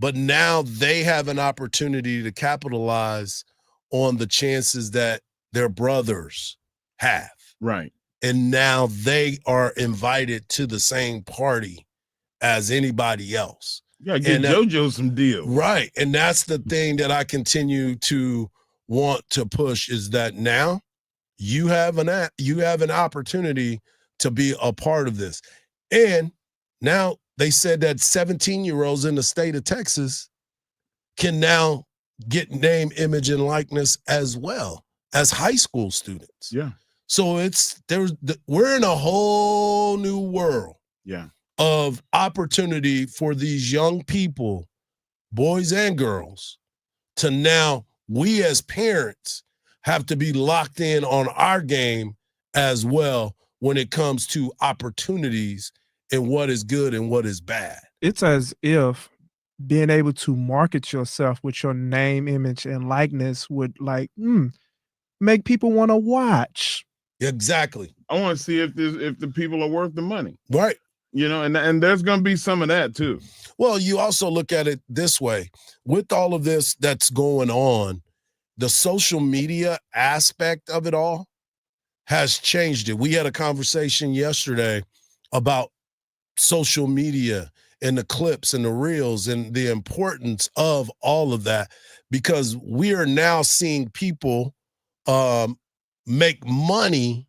But now they have an opportunity to capitalize on the chances that their brothers have. Right. And now they are invited to the same party as anybody else. You gotta get JoJo some deals. Right. And that's the thing that I continue to want to push is that now you have an opportunity to be a part of this. And now they said that 17-year-olds in the state of Texas can now get name, image, and likeness as well as high school students. Yeah. So we're in a whole new world. Yeah. Of opportunity for these young people, boys and girls, to now we as parents have to be locked in on our game as well when it comes to opportunities and what is good and what is bad. It's as if being able to market yourself with your name, image, and likeness would make people want to watch. Exactly. I want to see if the people are worth the money. Right. You know, and there's going to be some of that too. Well, you also look at it this way. With all of this that's going on, the social media aspect of it all has changed it. We had a conversation yesterday about social media and the clips and the reels and the importance of all of that because we are now seeing people make money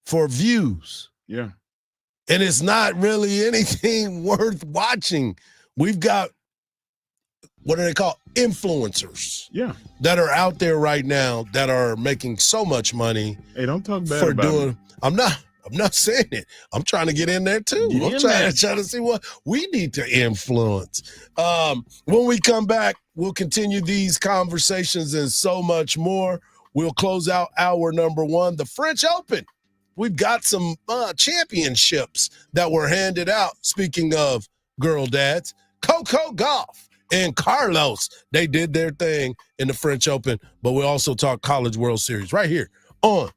for views. Yeah. And it's not really anything worth watching. We've got, what do they call, influencers? Yeah. That are out there right now that are making so much money. Hey, don't talk bad about me. I'm not saying it. I'm trying to get in there too. I'm trying to see what we need to influence. When we come back, we'll continue these conversations and so much more. We'll close out hour number 1, the French Open. We've got some championships that were handed out. Speaking of girl dads, Coco Gauff and Carlos, they did their thing in the French Open, but we also talk College World Series right here on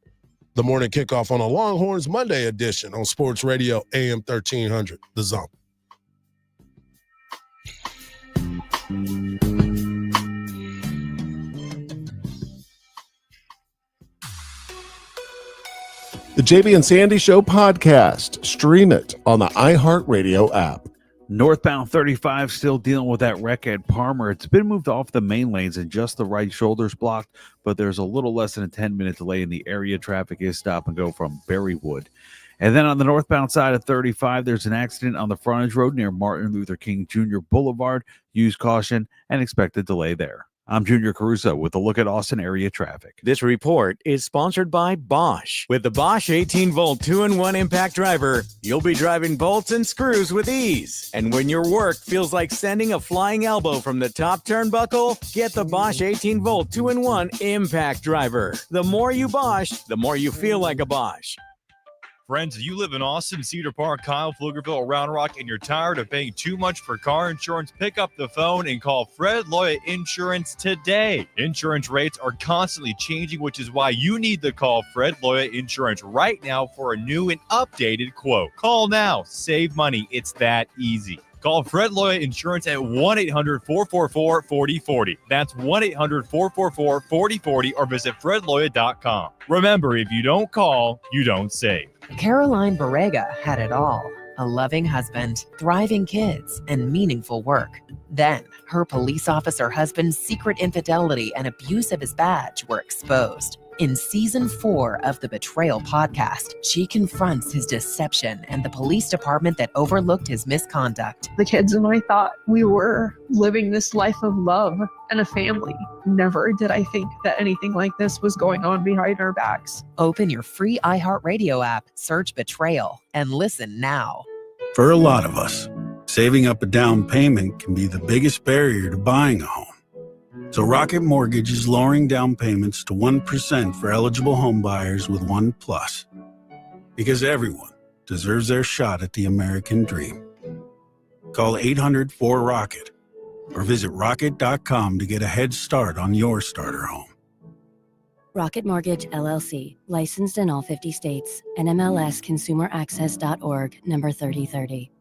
the Morning Kickoff on a Longhorns Monday edition on Sports Radio AM 1300, The Zone. The JB and Sandy Show podcast. Stream it on the iHeartRadio app. Northbound 35 still dealing with that wreck at Palmer. It's been moved off the main lanes and just the right shoulder's blocked, but there's a little less than a 10-minute delay in the area. Traffic is stop and go from Berrywood. And then on the northbound side of 35, there's an accident on the frontage road near Martin Luther King Jr. Boulevard. Use caution and expect a delay there. I'm Junior Caruso with a look at Austin area traffic. This report is sponsored by Bosch. With the Bosch 18-volt 2-in-1 impact driver, you'll be driving bolts and screws with ease. And when your work feels like sending a flying elbow from the top turnbuckle, get the Bosch 18-volt 2-in-1 impact driver. The more you Bosch, the more you feel like a Bosch. Friends, if you live in Austin, Cedar Park, Kyle, Pflugerville, or Round Rock, and you're tired of paying too much for car insurance, pick up the phone and call Fred Loya Insurance today. Insurance rates are constantly changing, which is why you need to call Fred Loya Insurance right now for a new and updated quote. Call now. Save money. It's that easy. Call Fred Loya Insurance at 1-800-444-4040. That's 1-800-444-4040 or visit fredloya.com. Remember, if you don't call, you don't save. Caroline Barrega had it all: a loving husband, thriving kids, and meaningful work. Then, her police officer husband's secret infidelity and abuse of his badge were exposed. In season 4 of the Betrayal podcast, she confronts his deception and the police department that overlooked his misconduct. The kids and I thought we were living this life of love and a family. Never did I think that anything like this was going on behind our backs. Open your free iHeartRadio app, search Betrayal, and listen now. For a lot of us, saving up a down payment can be the biggest barrier to buying a home. So Rocket Mortgage is lowering down payments to 1% for eligible home buyers with One Plus. Because everyone deserves their shot at the American dream. Call 800-4ROCKET or visit rocket.com to get a head start on your starter home. Rocket Mortgage, LLC, licensed in all 50 states. NMLSConsumerAccess.org, number 3030.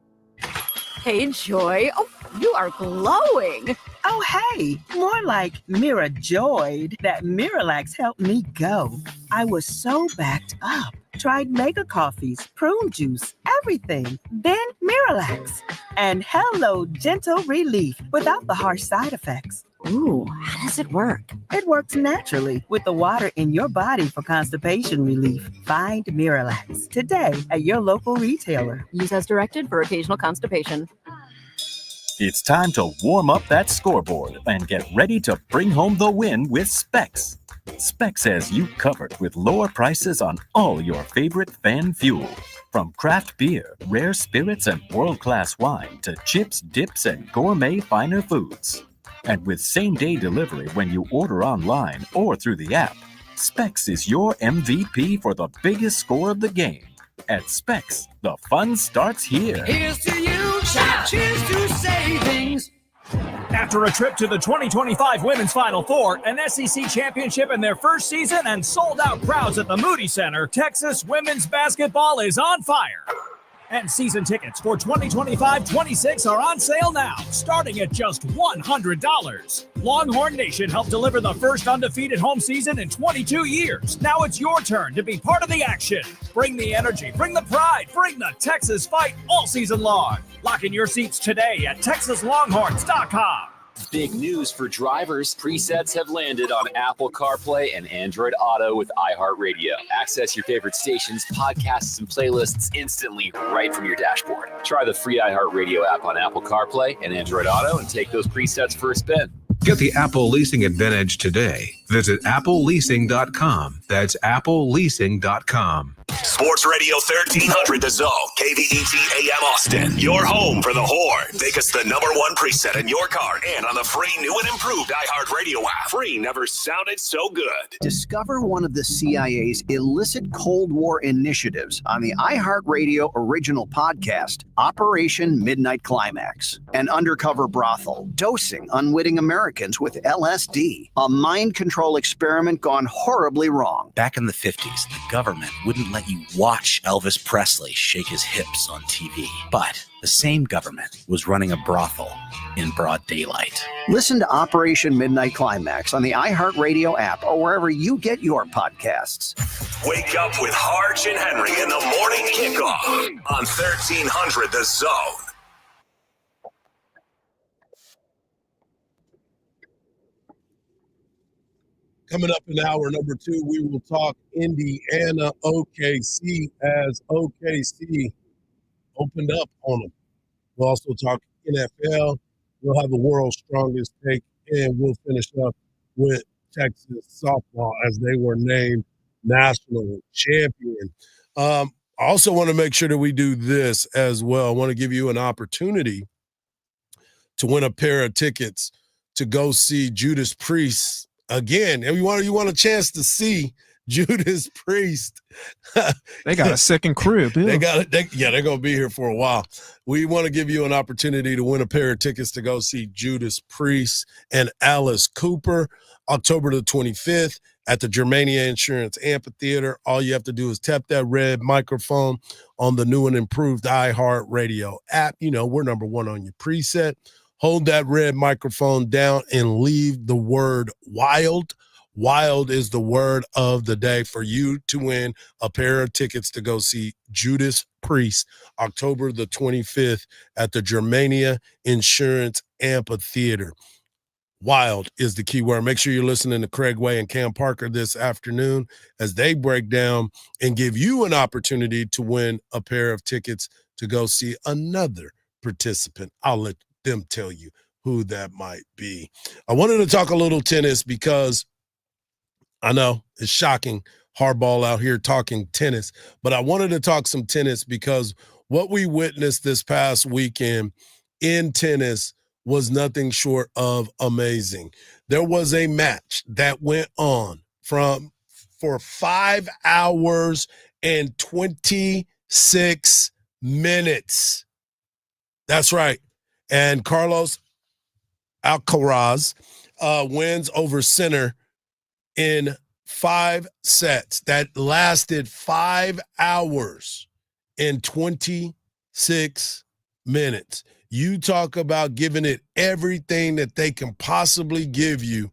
Hey, Joy. Oh, you are glowing. Oh, hey, more like Mira joyed that Miralax helped me go. I was so backed up. Tried mega coffees, prune juice, everything. Then Miralax. And hello, gentle relief without the harsh side effects. Ooh, how does it work? It works naturally with the water in your body for constipation relief. Find Miralax today at your local retailer. Use as directed for occasional constipation. It's time to warm up that scoreboard and get ready to bring home the win with Specs. Specs has you covered with lower prices on all your favorite fan fuel. From craft beer, rare spirits, and world-class wine to chips, dips, and gourmet finer foods. And with same-day delivery when you order online or through the app, Specs is your MVP for the biggest score of the game. At Specs, the fun starts here. Here's to you, shout cheers to savings. After a trip to the 2025 Women's Final Four, an SEC championship in their first season, and sold-out crowds at the Moody Center, Texas women's basketball is on fire. And season tickets for 2025-26 are on sale now, starting at just $100. Longhorn Nation helped deliver the first undefeated home season in 22 years. Now it's your turn to be part of the action. Bring the energy, bring the pride, bring the Texas fight all season long. Lock in your seats today at TexasLonghorns.com. Big news for drivers. Presets have landed on Apple CarPlay and Android Auto with iHeartRadio. Access your favorite stations, podcasts, and playlists instantly right from your dashboard. Try the free iHeartRadio app on Apple CarPlay and Android Auto and take those presets for a spin. Get the Apple Leasing Advantage today. Visit appleleasing.com. That's appleleasing.com. Sports Radio 1300 The Zone, KVET AM Austin. Your home for the Horns. Make us the #1 preset in your car and on the free new and improved iHeartRadio app. Free never sounded so good. Discover one of the CIA's illicit Cold War initiatives on the iHeartRadio original podcast, Operation Midnight Climax. An undercover brothel dosing unwitting Americans with LSD. A mind control experiment gone horribly wrong. Back in the 50s, the government wouldn't let you watch Elvis Presley shake his hips on TV. But the same government was running a brothel in broad daylight. Listen to Operation Midnight Climax on the iHeartRadio app or wherever you get your podcasts. Wake up with Hardge and Henry in the morning kickoff on 1300 The Zone. Coming up in hour number 2, we will talk Indiana OKC as OKC opened up on them. We'll also talk NFL. We'll have the world's strongest take, and we'll finish up with Texas softball as they were named national champion. I also want to make sure that we do this as well. I want to give you an opportunity to win a pair of tickets to go see Judas Priest again. And you want a chance to see Judas Priest. They got a second crib. They're going to be here for a while. We want to give you an opportunity to win a pair of tickets to go see Judas Priest and Alice Cooper October the 25th at the Germania Insurance Amphitheater. All you have to do is tap that red microphone on the new and improved iHeart Radio app. You know, we're number one on your preset. Hold that red microphone down and leave the word wild. Wild is the word of the day for you to win a pair of tickets to go see Judas Priest October the 25th at the Germania Insurance Amphitheater. Wild is the key word. Make sure you're listening to Craig Way and Cam Parker this afternoon as they break down and give you an opportunity to win a pair of tickets to go see another participant. I'll let them tell you who that might be. I wanted to talk a little tennis because I know it's shocking, Hardball out here talking tennis, but I wanted to talk some tennis because what we witnessed this past weekend in tennis was nothing short of amazing. There was a match that went on for 5 hours and 26 minutes. That's right. And Carlos Alcaraz wins over Sinner in 5 sets that lasted 5 hours and 26 minutes. You talk about giving it everything that they can possibly give you,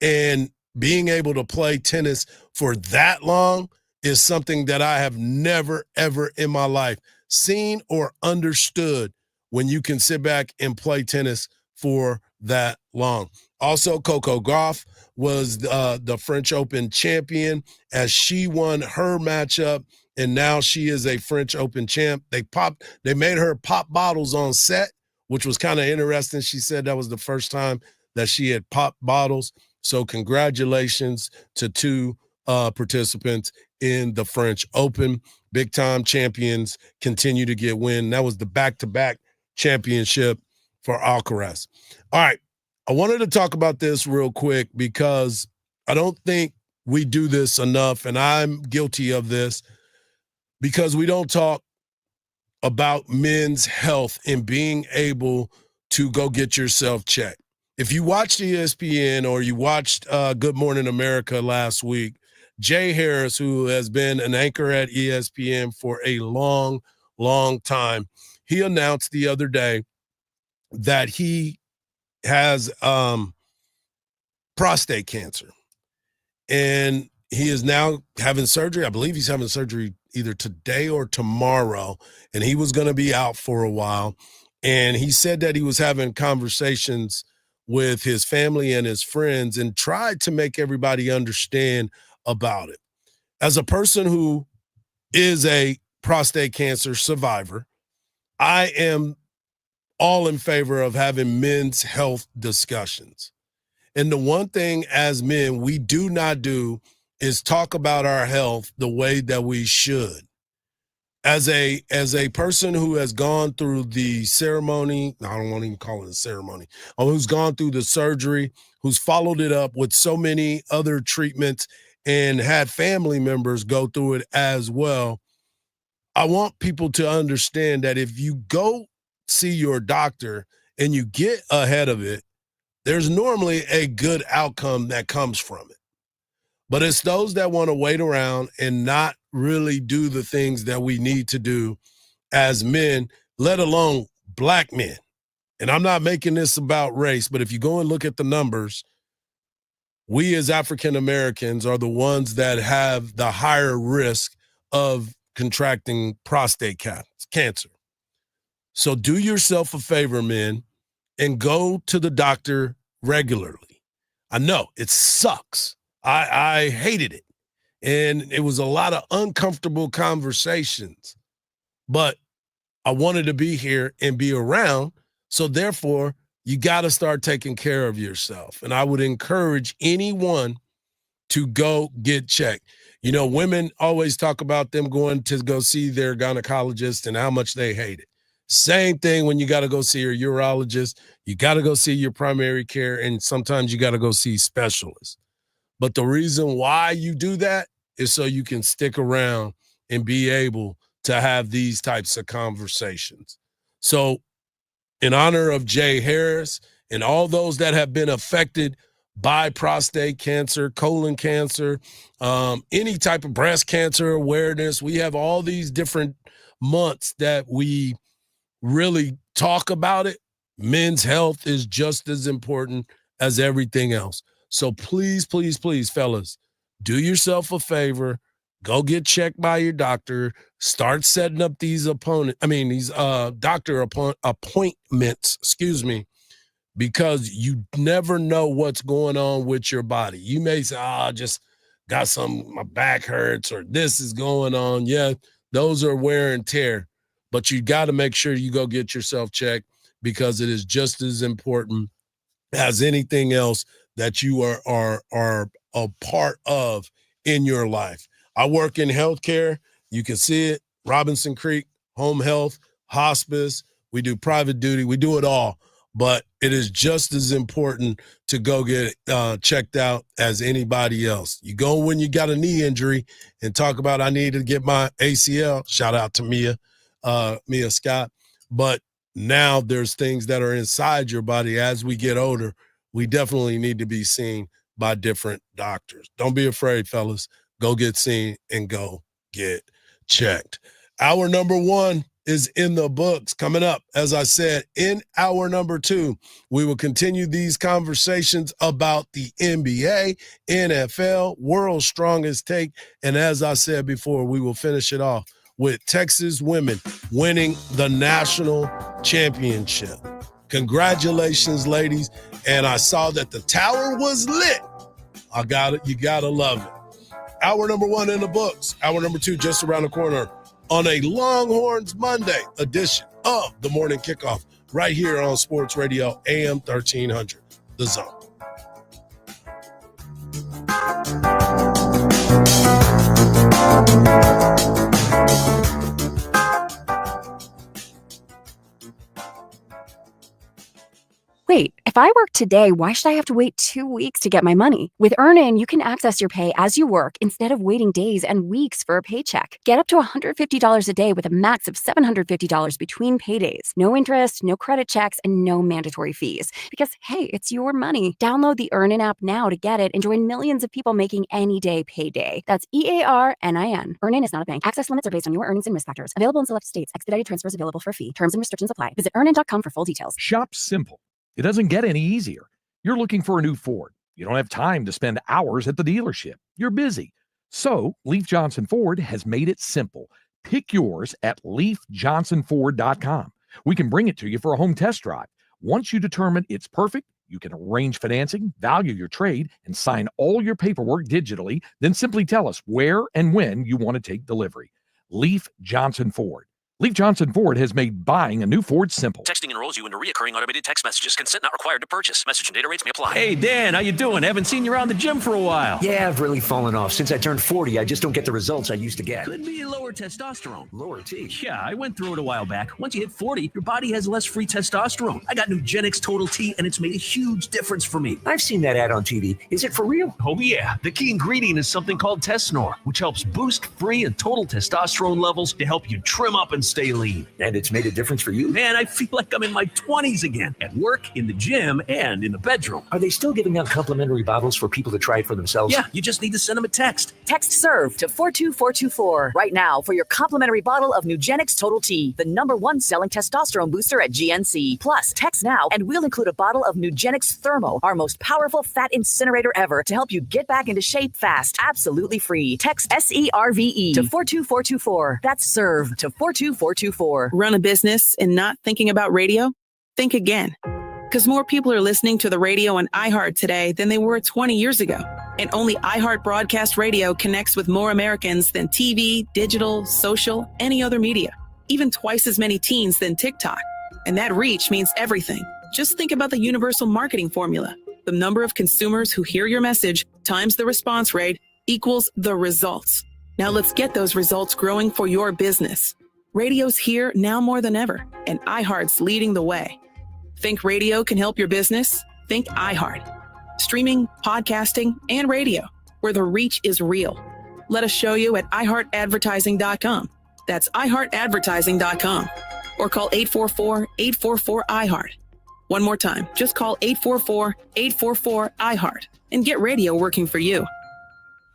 and being able to play tennis for that long is something that I have never, ever in my life seen or understood when you can sit back and play tennis for that long. Also, Coco Gauff was the French Open champion as she won her matchup, and now she is a French Open champ. They made her pop bottles on set, which was kind of interesting. She said that was the first time that she had popped bottles. So congratulations to 2 participants in the French Open. Big-time champions continue to get win. That was the back-to-back championship for Alcaraz. All right. I wanted to talk about this real quick because I don't think we do this enough, and I'm guilty of this, because we don't talk about men's health and being able to go get yourself checked. If you watched ESPN or you watched Good Morning America last week, Jay Harris, who has been an anchor at ESPN for a long, long time, he announced the other day that he has prostate cancer. And he is now having surgery. I believe he's having surgery either today or tomorrow. And he was going to be out for a while. And he said that he was having conversations with his family and his friends and tried to make everybody understand about it. As a person who is a prostate cancer survivor, I am all in favor of having men's health discussions. And the one thing as men we do not do is talk about our health the way that we should. As a person who has gone through the ceremony, I don't want to even call it a ceremony, who's gone through the surgery, who's followed it up with so many other treatments and had family members go through it as well, I want people to understand that if you go see your doctor and you get ahead of it, there's normally a good outcome that comes from it. But it's those that want to wait around and not really do the things that we need to do as men, let alone black men. And I'm not making this about race, but if you go and look at the numbers, we as African Americans are the ones that have the higher risk of contracting prostate cancer. So do yourself a favor, men, and go to the doctor regularly. I know it sucks. I hated it. And it was a lot of uncomfortable conversations, but I wanted to be here and be around. So therefore, you got to start taking care of yourself. And I would encourage anyone to go get checked. You know, women always talk about them going to go see their gynecologist and how much they hate it. Same thing when you got to go see your urologist, you got to go see your primary care, and sometimes you got to go see specialists. But the reason why you do that is so you can stick around and be able to have these types of conversations. So in honor of Jay Harris and all those that have been affected by prostate cancer, colon cancer, any type of breast cancer awareness, we have all these different months that we really talk about it. Men's health is just as important as everything else. So please, please, please, fellas, do yourself a favor. Go get checked by your doctor. Start setting up these doctor appointments, because you never know what's going on with your body. You may say, I just got my back hurts, or this is going on. Yeah, those are wear and tear. But you got to make sure you go get yourself checked, because it is just as important as anything else that you are a part of in your life. I work in healthcare. You can see it. Robinson Creek, home health, hospice. We do private duty. We do it all. But it is just as important to go get checked out as anybody else. You go when you got a knee injury and talk about, I need to get my ACL. Shout out to Mia Scott. But now there's things that are inside your body. As we get older, we definitely need to be seen by different doctors. Don't be afraid, fellas. Go get seen and go get checked. Hour number 1 is in the books. Coming up, as I said, in hour number 2, we will continue these conversations about the NBA, NFL, World's Strongest Take. And as I said before, we will finish it off with Texas women winning the national championship. Congratulations, ladies. And I saw that the tower was lit. You gotta love it. Hour number 1 in the books. Hour number 2 just around the corner on a Longhorns Monday edition of the Morning Kickoff right here on Sports Radio AM 1300, The Zone. Wait, if I work today, why should I have to wait 2 weeks to get my money? With Earnin, you can access your pay as you work instead of waiting days and weeks for a paycheck. Get up to $150 a day with a max of $750 between paydays. No interest, no credit checks, and no mandatory fees. Because, hey, it's your money. Download the Earnin app now to get it and join millions of people making any day payday. That's EARNIN. Earnin is not a bank. Access limits are based on your earnings and risk factors. Available in select states. Expedited transfers available for a fee. Terms and restrictions apply. Visit earnin.com for full details. Shop simple. It doesn't get any easier. You're looking for a new Ford. You don't have time to spend hours at the dealership. You're busy. So Leaf Johnson Ford has made it simple. Pick yours at leafjohnsonford.com. We can bring it to you for a home test drive. Once you determine it's perfect, you can arrange financing, value your trade, and sign all your paperwork digitally. Then simply tell us where and when you want to take delivery. Leaf Johnson Ford. Leaf Johnson Ford has made buying a new Ford simple. Texting enrolls you into recurring automated text messages. Consent not required to purchase. Message and data rates may apply. Hey, Dan, how you doing? Haven't seen you around the gym for a while. Yeah, I've really fallen off. Since I turned 40, I just don't get the results I used to get. Could be lower testosterone. Lower T? Yeah, I went through it a while back. Once you hit 40, your body has less free testosterone. I got Nugenix Total T, and it's made a huge difference for me. I've seen that ad on TV. Is it for real? Oh, yeah. The key ingredient is something called Tesnor, which helps boost free and total testosterone levels to help you trim up and stay lean. And it's made a difference for you? Man, I feel like I'm in my 20s again. At work, in the gym, and in the bedroom. Are they still giving out complimentary bottles for people to try it for themselves? Yeah, you just need to send them a text. Text SERVE to 42424 right now for your complimentary bottle of Nugenix Total T, the #1 selling testosterone booster at GNC. Plus, text now and we'll include a bottle of Nugenix Thermo, our most powerful fat incinerator ever, to help you get back into shape fast. Absolutely free. Text SERVE to 42424. That's SERVE to 42424. Run a business and not thinking about radio? Think again. Because more people are listening to the radio on iHeart today than they were 20 years ago. And only iHeart Broadcast Radio connects with more Americans than TV, digital, social, any other media. Even twice as many teens than TikTok. And that reach means everything. Just think about the universal marketing formula. The number of consumers who hear your message times the response rate equals the results. Now let's get those results growing for your business. Radio's here now more than ever, and iHeart's leading the way. Think radio can help your business? Think iHeart. Streaming, podcasting, and radio, where the reach is real. Let us show you at iHeartAdvertising.com. That's iHeartAdvertising.com. Or call 844-844-iHeart. One more time, just call 844-844-iHeart and get radio working for you.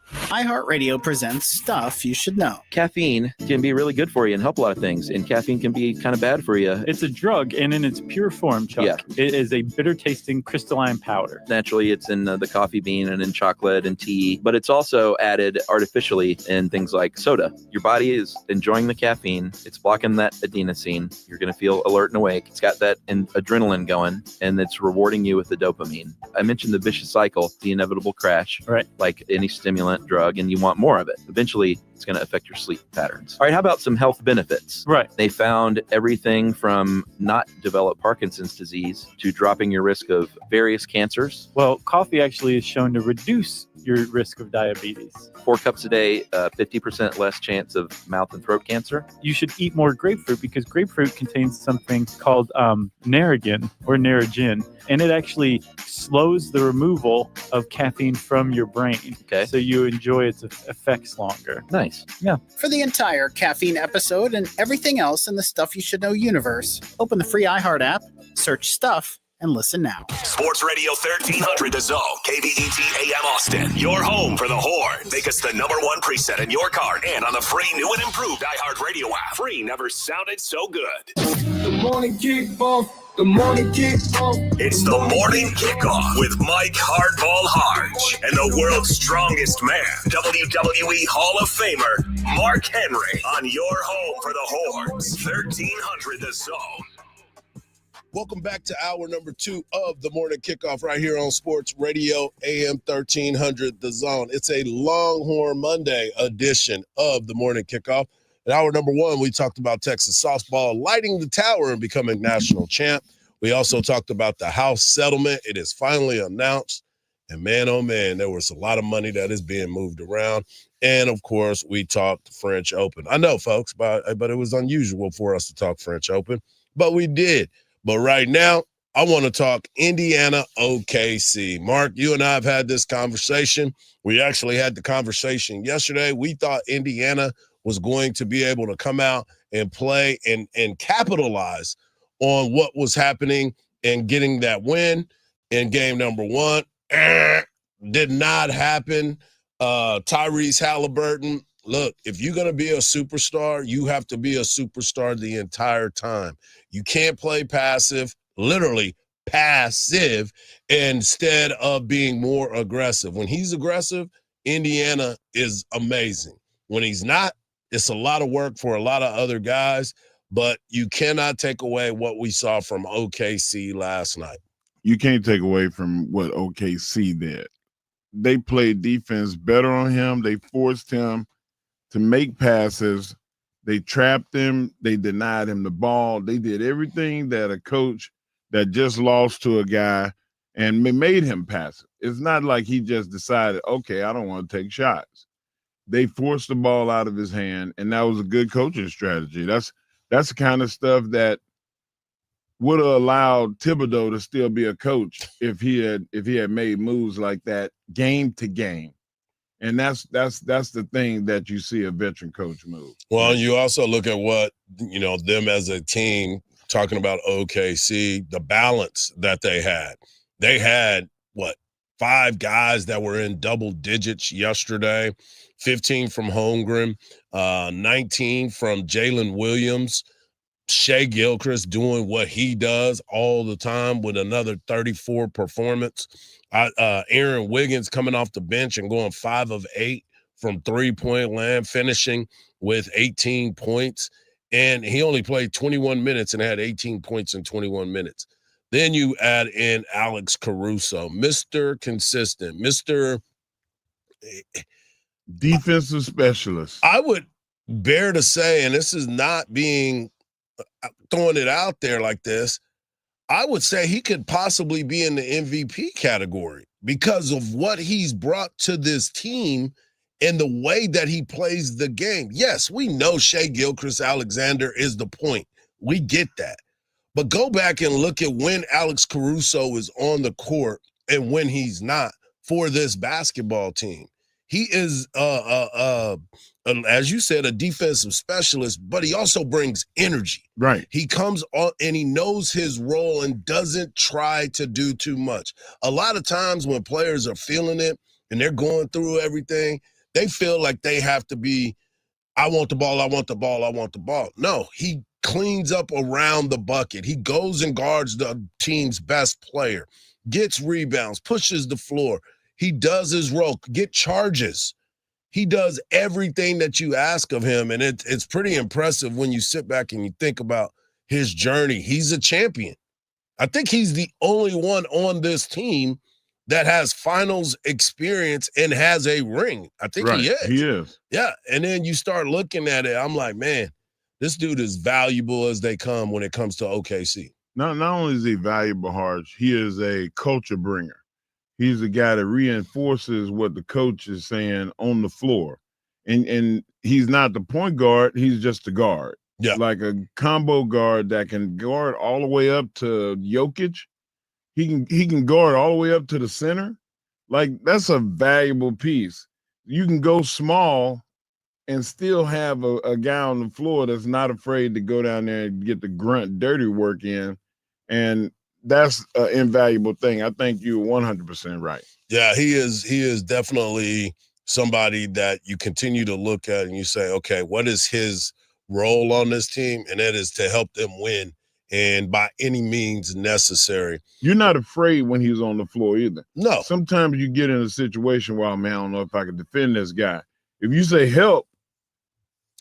iHeartRadio presents Stuff You Should Know. Caffeine can be really good for you and help a lot of things, and caffeine can be kind of bad for you. It's a drug, and in its pure form, Chuck, it is a bitter-tasting crystalline powder. Naturally, it's in the coffee bean and in chocolate and tea, but it's also added artificially in things like soda. Your body is enjoying the caffeine. It's blocking that adenosine. You're going to feel alert and awake. It's got that adrenaline going, and it's rewarding you with the dopamine. I mentioned the vicious cycle, the inevitable crash, right? Like any stimulant drug, and you want more of it. Eventually, it's going to affect your sleep patterns. All right, how about some health benefits? Right. They found everything from not develop Parkinson's disease to dropping your risk of various cancers. Well, coffee actually is shown to reduce your risk of diabetes. 4 cups a day, 50% less chance of mouth and throat cancer. You should eat more grapefruit because grapefruit contains something called narragin or narragin, and it actually slows the removal of caffeine from your brain. Okay. So you enjoy its effects longer. Nice. Yeah. For the entire caffeine episode and everything else in the Stuff You Should Know universe, open the free iHeart app, search Stuff, and listen now. Sports Radio 1300 The Zone, KBET AM Austin. Your home for the Horns. Make us the #1 preset in your car and on the free new and improved iHeartRadio app. Free never sounded so good. The morning kickoff. The morning kickoff. It's the morning kickoff with Mike Hardball Hardge and the world's strongest man, WWE Hall of Famer, Mark Henry, on your home for the Horns. 1300 The Zone. Welcome back to hour number 2 of the morning kickoff right here on Sports Radio AM 1300 The Zone. It's a Longhorn Monday edition of the morning kickoff. In hour number 1, we talked about Texas softball lighting the tower and becoming national champ. We also talked about the House settlement. It is finally announced. And man, oh man, there was a lot of money that is being moved around. And of course, we talked French Open. I know, folks, but it was unusual for us to talk French Open, but we did. But right now, I want to talk Indiana OKC. Mark, you and I have had this conversation. We actually had the conversation yesterday. We thought Indiana was going to be able to come out and play and capitalize on what was happening and getting that win in game number 1. Did not happen. Tyrese Halliburton, look, if you're going to be a superstar, you have to be a superstar the entire time. You can't play passive, literally passive, instead of being more aggressive. When he's aggressive, Indiana is amazing. When he's not, it's a lot of work for a lot of other guys, but you cannot take away what we saw from OKC last night. You can't take away from what OKC did. They played defense better on him. They forced him to make passes. They trapped him. They denied him the ball. They did everything that a coach that just lost to a guy and made him pass it. It's not like he just decided, okay, I don't want to take shots. They forced the ball out of his hand, and that was a good coaching strategy. That's the kind of stuff that would have allowed Thibodeau to still be a coach if he had made moves like that game to game. And that's the thing that you see a veteran coach move. Well, you also look at what, them as a team, talking about OKC, the balance that they had. They had, 5 guys that were in double digits yesterday, 15 from Holmgren, 19 from Jalen Williams, Shea Gilchrist doing what he does all the time with another 34 performance. Aaron Wiggins coming off the bench and going 5 of 8 from three-point land, finishing with 18 points. And he only played 21 minutes and had 18 points in 21 minutes. Then you add in Alex Caruso, Mr. Consistent, Mr. Defensive specialist. I would bear to say, and this is not being throwing it out there like this, I would say he could possibly be in the MVP category because of what he's brought to this team and the way that he plays the game. Yes, we know Shea Gilchrist-Alexander is the point. We get that. But go back and look at when Alex Caruso is on the court and when he's not for this basketball team. He is, as you said, a defensive specialist, but he also brings energy. Right. He comes on and he knows his role and doesn't try to do too much. A lot of times when players are feeling it and they're going through everything, they feel like they have to be, I want the ball, I want the ball, I want the ball. No, he cleans up around the bucket. He goes and guards the team's best player, gets rebounds, pushes the floor. He does his role, get charges. He does everything that you ask of him, and it's pretty impressive when you sit back and you think about his journey. He's a champion. I think he's the only one on this team that has finals experience and has a ring. I think he is. He is. Yeah, and then you start looking at it, I'm like, man, this dude is valuable as they come when it comes to OKC. Not only is he valuable, Hardge, he is a culture bringer. He's a guy that reinforces what the coach is saying on the floor. And he's not the point guard, he's just a guard. Yeah. Like a combo guard that can guard all the way up to Jokic. He can guard all the way up to the center. Like, that's a valuable piece. You can go small and still have a guy on the floor that's not afraid to go down there and get the grunt dirty work in. And that's an invaluable thing. I think you're 100% right. Yeah, he is definitely somebody that you continue to look at and you say, okay, what is his role on this team? And that is to help them win, and by any means necessary. You're not afraid when he's on the floor either. No. Sometimes you get in a situation where, man, I don't know if I can defend this guy. If you say help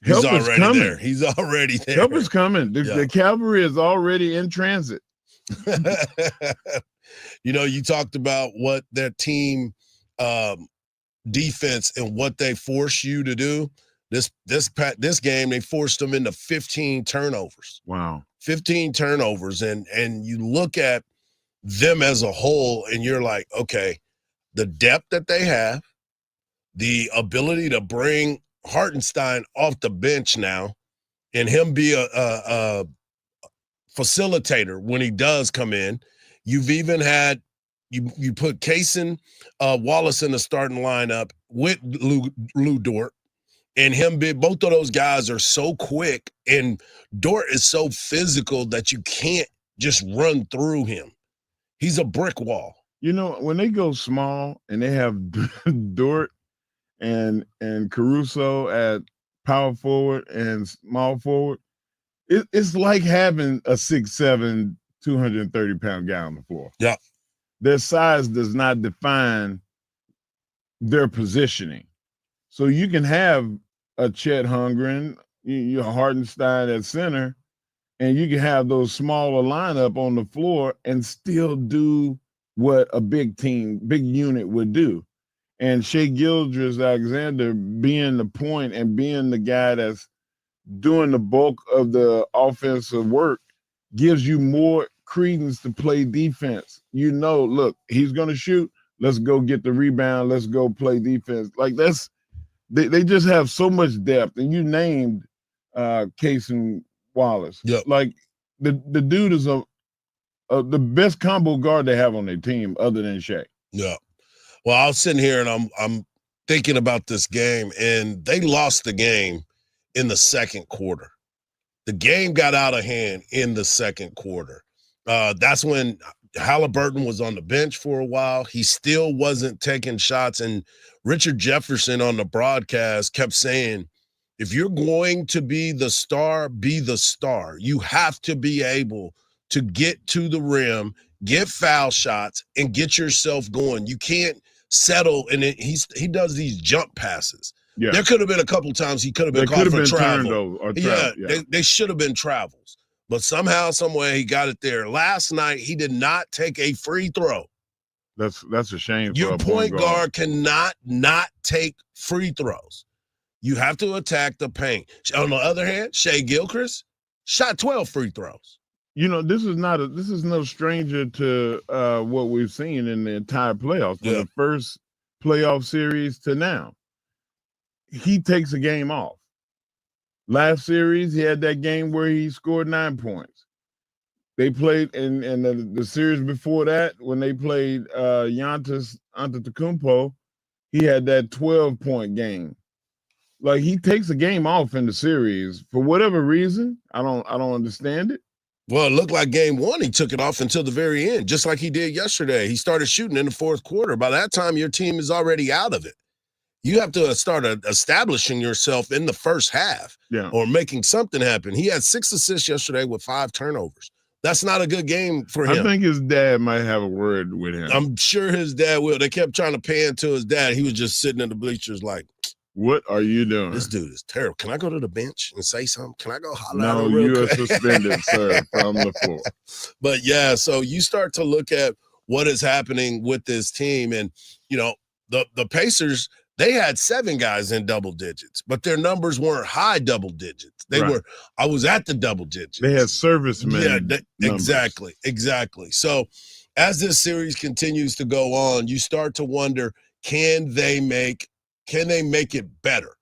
He's is already coming. there. He's already there. Help is coming. The cavalry is already in transit. You know, you talked about what their team defense and what they force you to do. This game, they forced them into 15 turnovers. Wow. 15 turnovers. And you look at them as a whole and you're like, okay, the depth that they have, the ability to bring Hartenstein off the bench now and him be a facilitator when he does come in. You've even had you put Kaysen Wallace in the starting lineup with Lou Dort, and both of those guys are so quick, and Dort is so physical that you can't just run through him. He's a brick wall. You know, when they go small and they have Dort and Caruso at power forward and small forward, it's like having a 6'7", 230-pound guy on the floor. Yeah. Their size does not define their positioning. So you can have a Chet Holmgren, Hartenstein at center, and you can have those smaller lineup on the floor and still do what a big unit would do. And Shai Gilgeous-Alexander being the point and being the guy that's doing the bulk of the offensive work gives you more credence to play defense. You know, look, he's going to shoot. Let's go get the rebound. Let's go play defense. Like, they just have so much depth. And you named Kaysen Wallace. Yep. Like, the dude is the best combo guard they have on their team other than Shai. Yeah. Well, I was sitting here and I'm thinking about this game, and they lost the game in the second quarter. The game got out of hand in the second quarter. That's when Halliburton was on the bench for a while. He still wasn't taking shots. And Richard Jefferson on the broadcast kept saying, if you're going to be the star, be the star. You have to be able to get to the rim, get foul shots, and get yourself going. You can't settle. And he does these jump passes. Yeah. There could have been a couple times he could have been called for travel. Yeah. They should have been travels. But somehow, somewhere, he got it there. Last night, he did not take a free throw. That's a shame. Your point guard cannot not take free throws. You have to attack the paint. On the other hand, Shai Gilgeous shot 12 free throws. You know, this is no stranger to what we've seen in the entire playoffs. From the first playoff series to now. He takes a game off. Last series, he had that game where he scored 9 points. They played in the series before that, when they played Giannis Antetokounmpo, he had that 12-point game. Like, he takes a game off in the series for whatever reason. I don't understand it. Well, it looked like game one, he took it off until the very end, just like he did yesterday. He started shooting in the fourth quarter. By that time, your team is already out of it. You have to start establishing yourself in the first half or making something happen. He had 6 assists yesterday with 5 turnovers. That's not a good game for him. I think his dad might have a word with him. I'm sure his dad will. They kept trying to pan to his dad. He was just sitting in the bleachers like, what are you doing? This dude is terrible. Can I go to the bench and say something? Can I go holler at No, him real you are quick? suspended, sir, from the floor. But, yeah, so you start to look at what is happening with this team. And, the Pacers, they had 7 guys in double digits, but their numbers weren't high double digits. They were – I was at the double digits. They had servicemen. Yeah, exactly. So as this series continues to go on, you start to wonder, can they make it better?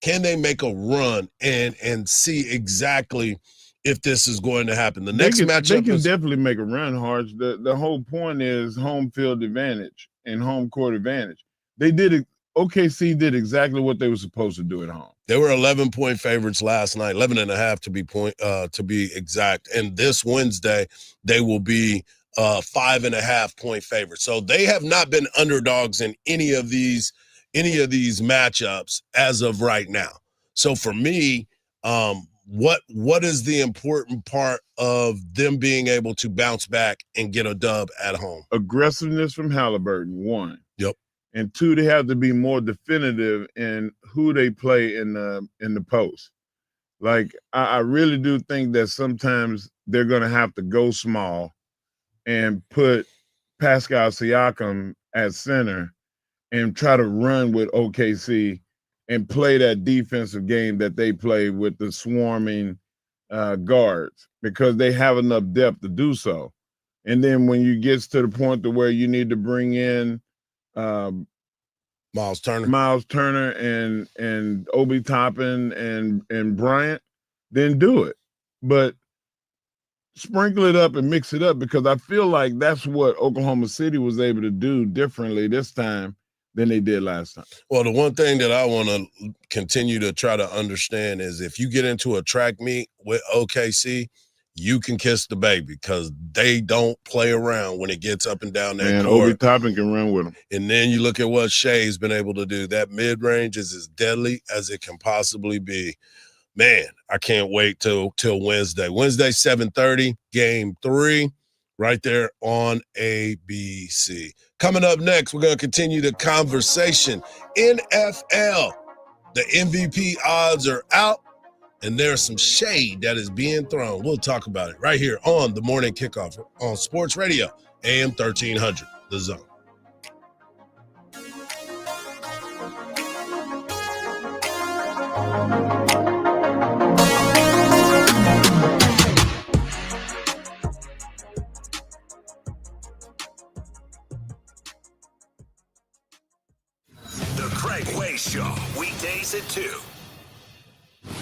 Can they make a run and see exactly if this is going to happen? The next matchup they can definitely make a run, Hardge. The whole point is home field advantage and home court advantage. They did it. OKC did exactly what they were supposed to do at home. They were 11-point favorites last night, 11.5 to be exact. And this Wednesday, they will be 5.5-point favorites. So they have not been underdogs in any of these matchups as of right now. So for me, what is the important part of them being able to bounce back and get a dub at home? Aggressiveness from Halliburton, 1. Yep. And 2, they have to be more definitive in who they play in the post. Like, I really do think that sometimes they're going to have to go small and put Pascal Siakam at center and try to run with OKC and play that defensive game that they play with the swarming guards, because they have enough depth to do so. And then when you get to the point to where you need to bring in Miles Turner and Obi Toppin and Bryant, then do it. But sprinkle it up and mix it up, because I feel like that's what Oklahoma City was able to do differently this time than they did last time. Well, the one thing that I want to continue to try to understand is if you get into a track meet with OKC, you can kiss the baby, because they don't play around when it gets up and down that court. Obi Toppin can run with them. And then you look at what Shea's been able to do. That mid-range is as deadly as it can possibly be. Man, I can't wait till Wednesday. Wednesday, 7:30, game 3, right there on ABC. Coming up next, we're going to continue the conversation. NFL, the MVP odds are out, and there's some shade that is being thrown. We'll talk about it right here on the Morning Kickoff on Sports Radio, AM 1300, The Zone. The Craig Way Show, weekdays at 2.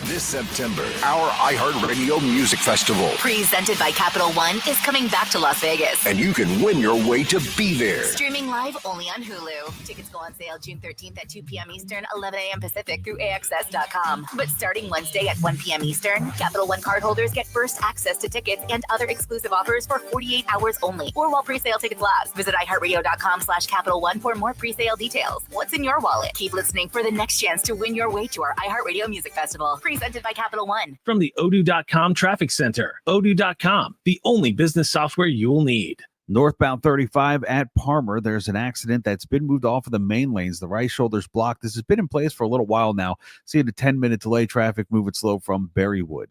This September, our iHeartRadio Music Festival. Presented by Capital One is coming back to Las Vegas. And you can win your way to be there. Streaming live only on Hulu. Tickets go on sale June 13th at 2 p.m. Eastern, 11 a.m. Pacific through AXS.com. But starting Wednesday at 1 p.m. Eastern, Capital One cardholders get first access to tickets and other exclusive offers for 48 hours only, or while pre-sale tickets last. Visit iHeartRadio.com/Capital One for more pre-sale details. What's in your wallet? Keep listening for the next chance to win your way to our iHeartRadio Music Festival. Presented by Capital One. From the Odoo.com Traffic Center, Odoo.com, the only business software you will need. Northbound 35 at Palmer, there's an accident that's been moved off of the main lanes. The right shoulder's blocked. This has been in place for a little while now. Seeing a 10-minute delay, traffic moving slow from Berrywood.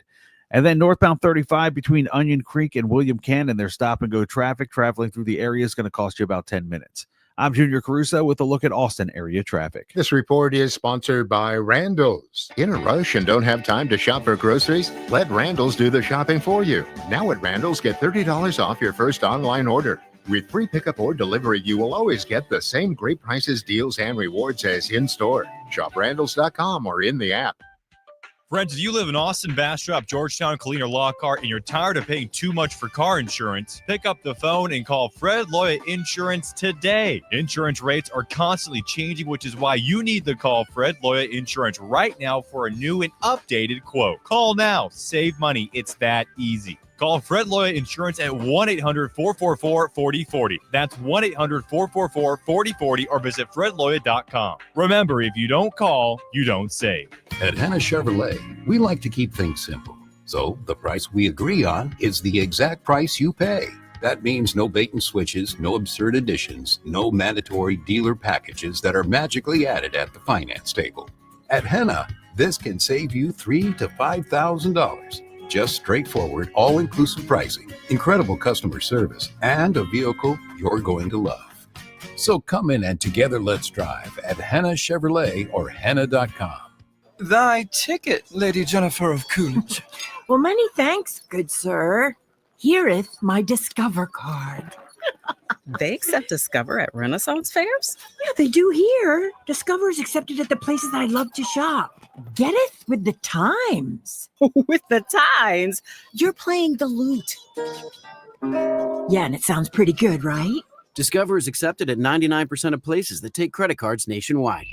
And then northbound 35 between Onion Creek and William Cannon, there's stop-and-go traffic. Traveling through the area is going to cost you about 10 minutes. I'm Junior Caruso with a look at Austin area traffic. This report is sponsored by Randall's. In a rush and don't have time to shop for groceries? Let Randall's do the shopping for you. Now at Randall's, get $30 off your first online order. With free pickup or delivery, you will always get the same great prices, deals, and rewards as in-store. Shop Randalls.com or in the app. Friends, if you live in Austin, Bastrop, Georgetown, Colleen, or Lockhart, and you're tired of paying too much for car insurance, pick up the phone and call Fred Loya Insurance today. Insurance rates are constantly changing, which is why you need to call Fred Loya Insurance right now for a new and updated quote. Call now. Save money. It's that easy. Call Fred Loya Insurance at 1-800-444-4040. That's 1-800-444-4040 or visit fredloya.com. Remember, if you don't call, you don't save. At Hannah Chevrolet, we like to keep things simple. So the price we agree on is the exact price you pay. That means no bait and switches, no absurd additions, no mandatory dealer packages that are magically added at the finance table. At Hannah, this can save you $3,000 to $5,000. Just straightforward, all-inclusive pricing, incredible customer service, and a vehicle you're going to love. So come in and together let's drive at Hannah Chevrolet or Hannah.com. Thy ticket, Lady Jennifer of Coolidge. Well, many thanks, good sir. Here'th my Discover card. They accept Discover at Renaissance fairs? Yeah, they do here. Discover is accepted at the places that I love to shop. Getteth with the times. With the times? You're playing the lute. Yeah, and it sounds pretty good, right? Discover is accepted at 99% of places that take credit cards nationwide.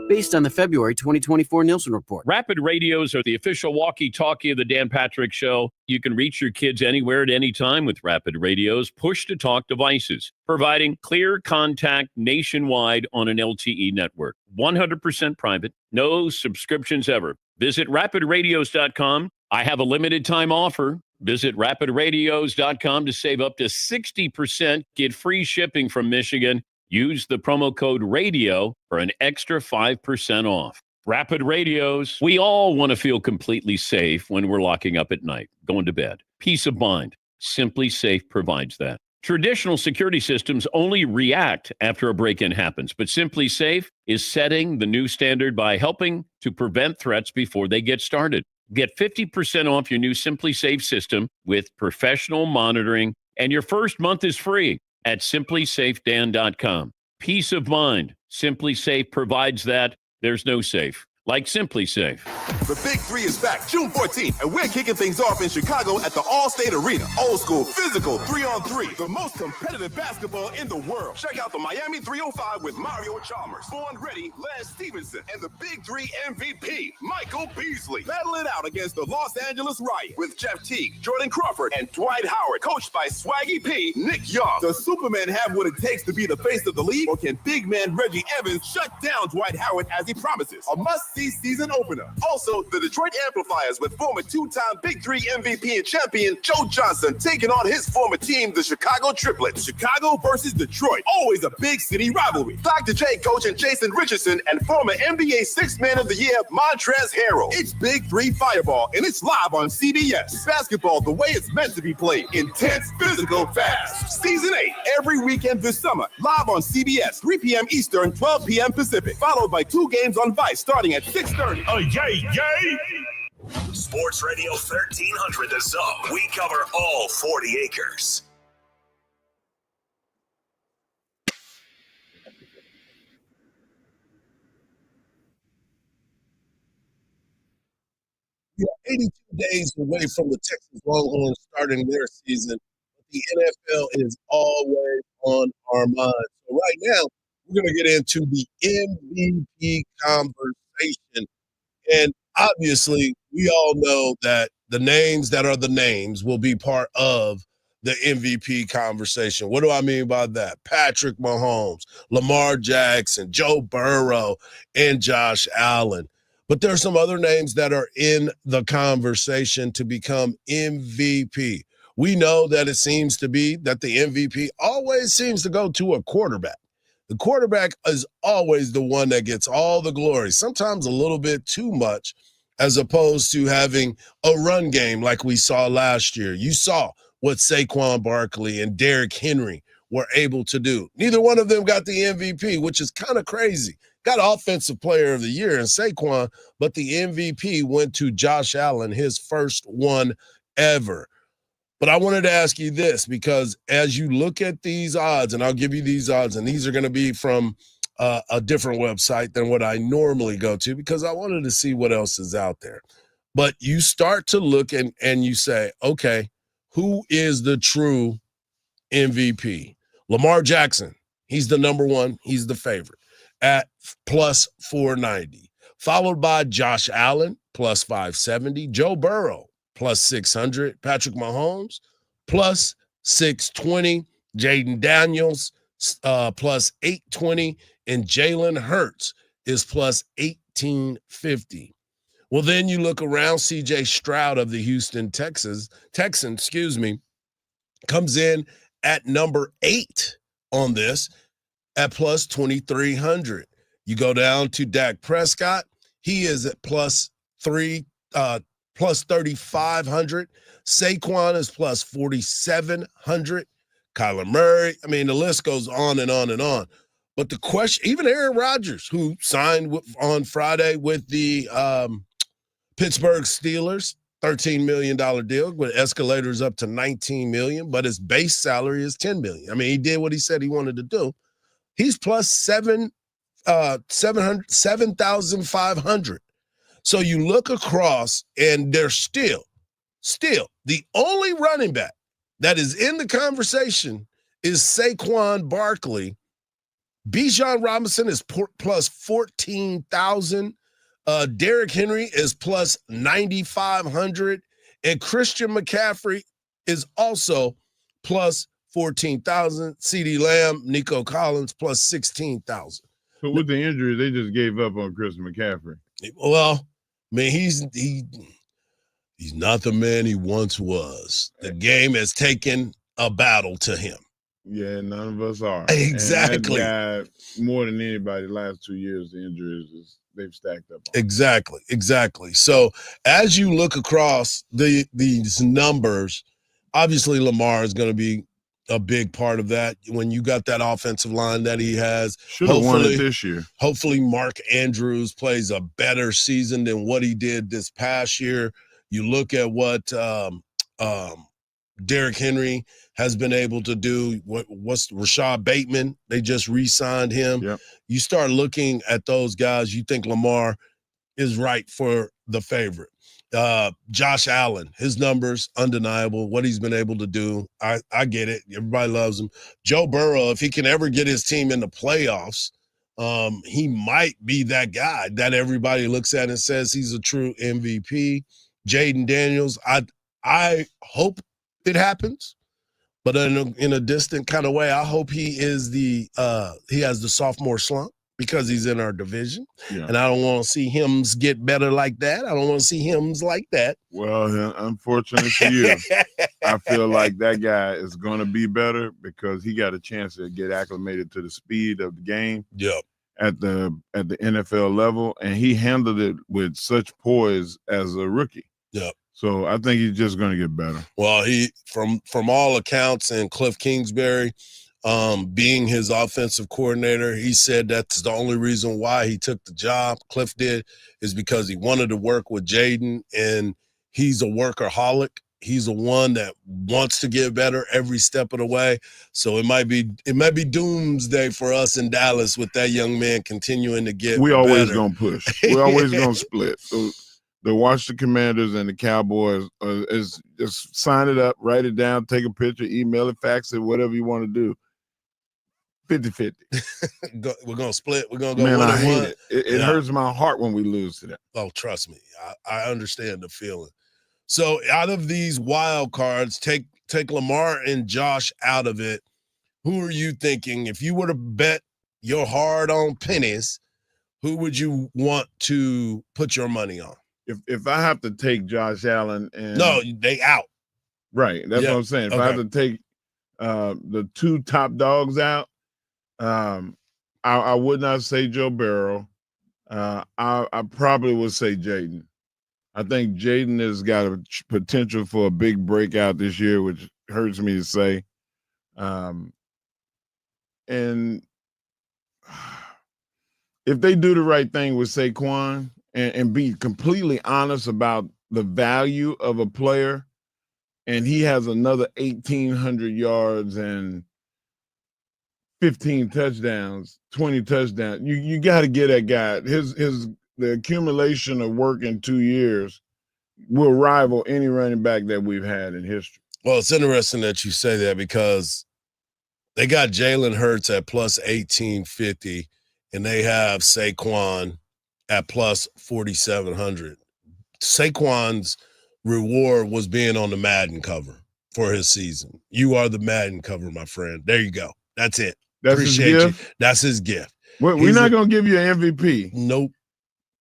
Based on the February 2024 Nielsen report. Rapid radios are the official walkie-talkie of the Dan Patrick Show. You can reach your kids anywhere at any time with Rapid Radio's push-to-talk devices, providing clear contact nationwide on an LTE network. 100% private, no subscriptions ever. Visit rapidradios.com. I have a limited time offer. Visit rapidradios.com to save up to 60%. Get free shipping from Michigan. Use the promo code RADIO for an extra 5% off. Rapid Radios. We all want to feel completely safe when we're locking up at night, going to bed. Peace of mind. Simply Safe provides that. Traditional security systems only react after a break-in happens, but Simply Safe is setting the new standard by helping to prevent threats before they get started. Get 50% off your new Simply Safe system with professional monitoring, and your first month is free at simplysafedan.com. Peace of mind. Simply Safe provides that. There's no safe like Simply Safe. The Big Three is back June 14th, and we're kicking things off in Chicago at the Allstate Arena. Old school, physical, 3-on-3, the most competitive basketball in the world. Check out the Miami 305 with Mario Chalmers, Vaughn Reddy, Lance Stevenson, and the Big Three MVP, Michael Beasley. Battle it out against the Los Angeles Riot with Jeff Teague, Jordan Crawford, and Dwight Howard, coached by Swaggy P, Nick Young. Does Superman have what it takes to be the face of the league, or can big man Reggie Evans shut down Dwight Howard as he promises? A must-see season opener. Also, the Detroit Amplifiers with former two-time Big Three MVP and champion Joe Johnson taking on his former team, the Chicago Triplets. Chicago versus Detroit. Always a big city rivalry. Dr. J coach and Jason Richardson and former NBA Sixth Man of the Year Montrezl Harrell. It's Big Three Fireball, and it's live on CBS. Basketball the way it's meant to be played. Intense, physical, fast. Season 8, every weekend this summer. Live on CBS, 3 p.m. Eastern, 12 p.m. Pacific. Followed by 2 games on Vice starting at 6:30. Oh, yay, yay! Sports Radio 1300 The Zone. We cover all 40 acres. We are 82 days away from the Texas Longhorns starting their season. The NFL is always on our minds. So right now, we're going to get into the MVP conversation. And obviously, we all know that the names that are the names will be part of the MVP conversation. What do I mean by that? Patrick Mahomes, Lamar Jackson, Joe Burrow, and Josh Allen. But there are some other names that are in the conversation to become MVP. We know that it seems to be that the MVP always seems to go to a quarterback. The quarterback is always the one that gets all the glory, sometimes a little bit too much, as opposed to having a run game like we saw last year. You saw what Saquon Barkley and Derrick Henry were able to do. Neither one of them got the MVP, which is kind of crazy. Got Offensive Player of the Year in Saquon, but the MVP went to Josh Allen, his first one ever. But I wanted to ask you this, because as you look at these odds, and I'll give you these odds, and these are going to be from a different website than what I normally go to, because I wanted to see what else is out there. But you start to look and you say, okay, who is the true MVP? Lamar Jackson, he's the number one. He's the favorite at plus 490, followed by Josh Allen, plus 570, Joe Burrow, plus 600, Patrick Mahomes, plus 620, Jaden Daniels, plus 820, and Jalen Hurts is plus 1850. Well, then you look around, CJ Stroud of the Houston Texans, comes in at number 8 on this at plus 2,300. You go down to Dak Prescott. He is at plus 3,500. Saquon is plus 4,700. Kyler Murray. I mean, the list goes on and on and on. But the question, even Aaron Rodgers, who signed on Friday with the Pittsburgh Steelers, $13 million deal with escalators up to $19 million, but his base salary is $10 million. I mean, he did what he said he wanted to do. He's plus 7,500. So you look across, and they're still the only running back that is in the conversation is Saquon Barkley. Bijan Robinson is plus 14,000. Derrick Henry is plus 9,500, and Christian McCaffrey is also plus 14,000. CeeDee Lamb, Nico Collins plus 16,000. So with the injury, they just gave up on Christian McCaffrey. Well, man, he's not the man he once was. The game has taken a battle to him. Yeah, none of us are. Exactly. And that guy, more than anybody, the last 2 years, the injuries they've stacked up on. Exactly. So as you look across these numbers, obviously Lamar is going to be a big part of that. When you got that offensive line that he has, should have won it this year. Hopefully Mark Andrews plays a better season than what he did this past year. You look at what Derrick Henry has been able to do. What's Rashad Bateman? They just re-signed him. Yep. You start looking at those guys, you think Lamar is right for the favorite. Josh Allen, his numbers, undeniable. What he's been able to do, I get it. Everybody loves him. Joe Burrow, if he can ever get his team in the playoffs, he might be that guy that everybody looks at and says he's a true MVP. Jaden Daniels, I hope it happens, but in a distant kind of way, I hope he is he has the sophomore slump because he's in our division. Yeah. And I don't want to see him get better like that. I don't want to see him like that. Well, unfortunate for you, I feel like that guy is going to be better because he got a chance to get acclimated to the speed of the game. Yep. At the NFL level, and he handled it with such poise as a rookie. Yep. So I think he's just going to get better. Well, he from all accounts, and Cliff Kingsbury being his offensive coordinator, he said that's the only reason why he took the job. Cliff did is because he wanted to work with Jaden, and he's a workaholic. He's the one that wants to get better every step of the way. So it might be doomsday for us in Dallas with that young man continuing to get We always better. going to push. We always going to split. So the Washington Commanders and the Cowboys is just sign it up, write it down, take a picture, email it, fax it, whatever you want to do. 50-50. We're going to split. We're going to go Man, one I and hate one. it. It hurts my heart when we lose to them. Oh, trust me. I understand the feeling. So out of these wild cards, take Lamar and Josh out of it. Who are you thinking? If you were to bet your hard-earned pennies, who would you want to put your money on? If I have to take Josh Allen and No, they out. Right. That's what I'm saying. If I have to take the two top dogs out, I would not say Joe Burrow. I probably would say Jaden. I think Jaden has got a potential for a big breakout this year, which hurts me to say. And if they do the right thing with Saquon and be completely honest about the value of a player, and he has another 1,800 yards and 15 touchdowns, 20 touchdowns, you got to get that guy. The accumulation of work in 2 years will rival any running back that we've had in history. Well, it's interesting that you say that because they got Jalen Hurts at plus 1850, and they have Saquon at plus 4,700. Saquon's reward was being on the Madden cover for his season. You are the Madden cover, my friend. There you go. That's it. That's Appreciate his you. gift? That's his gift. We're not going to give you an MVP. Nope.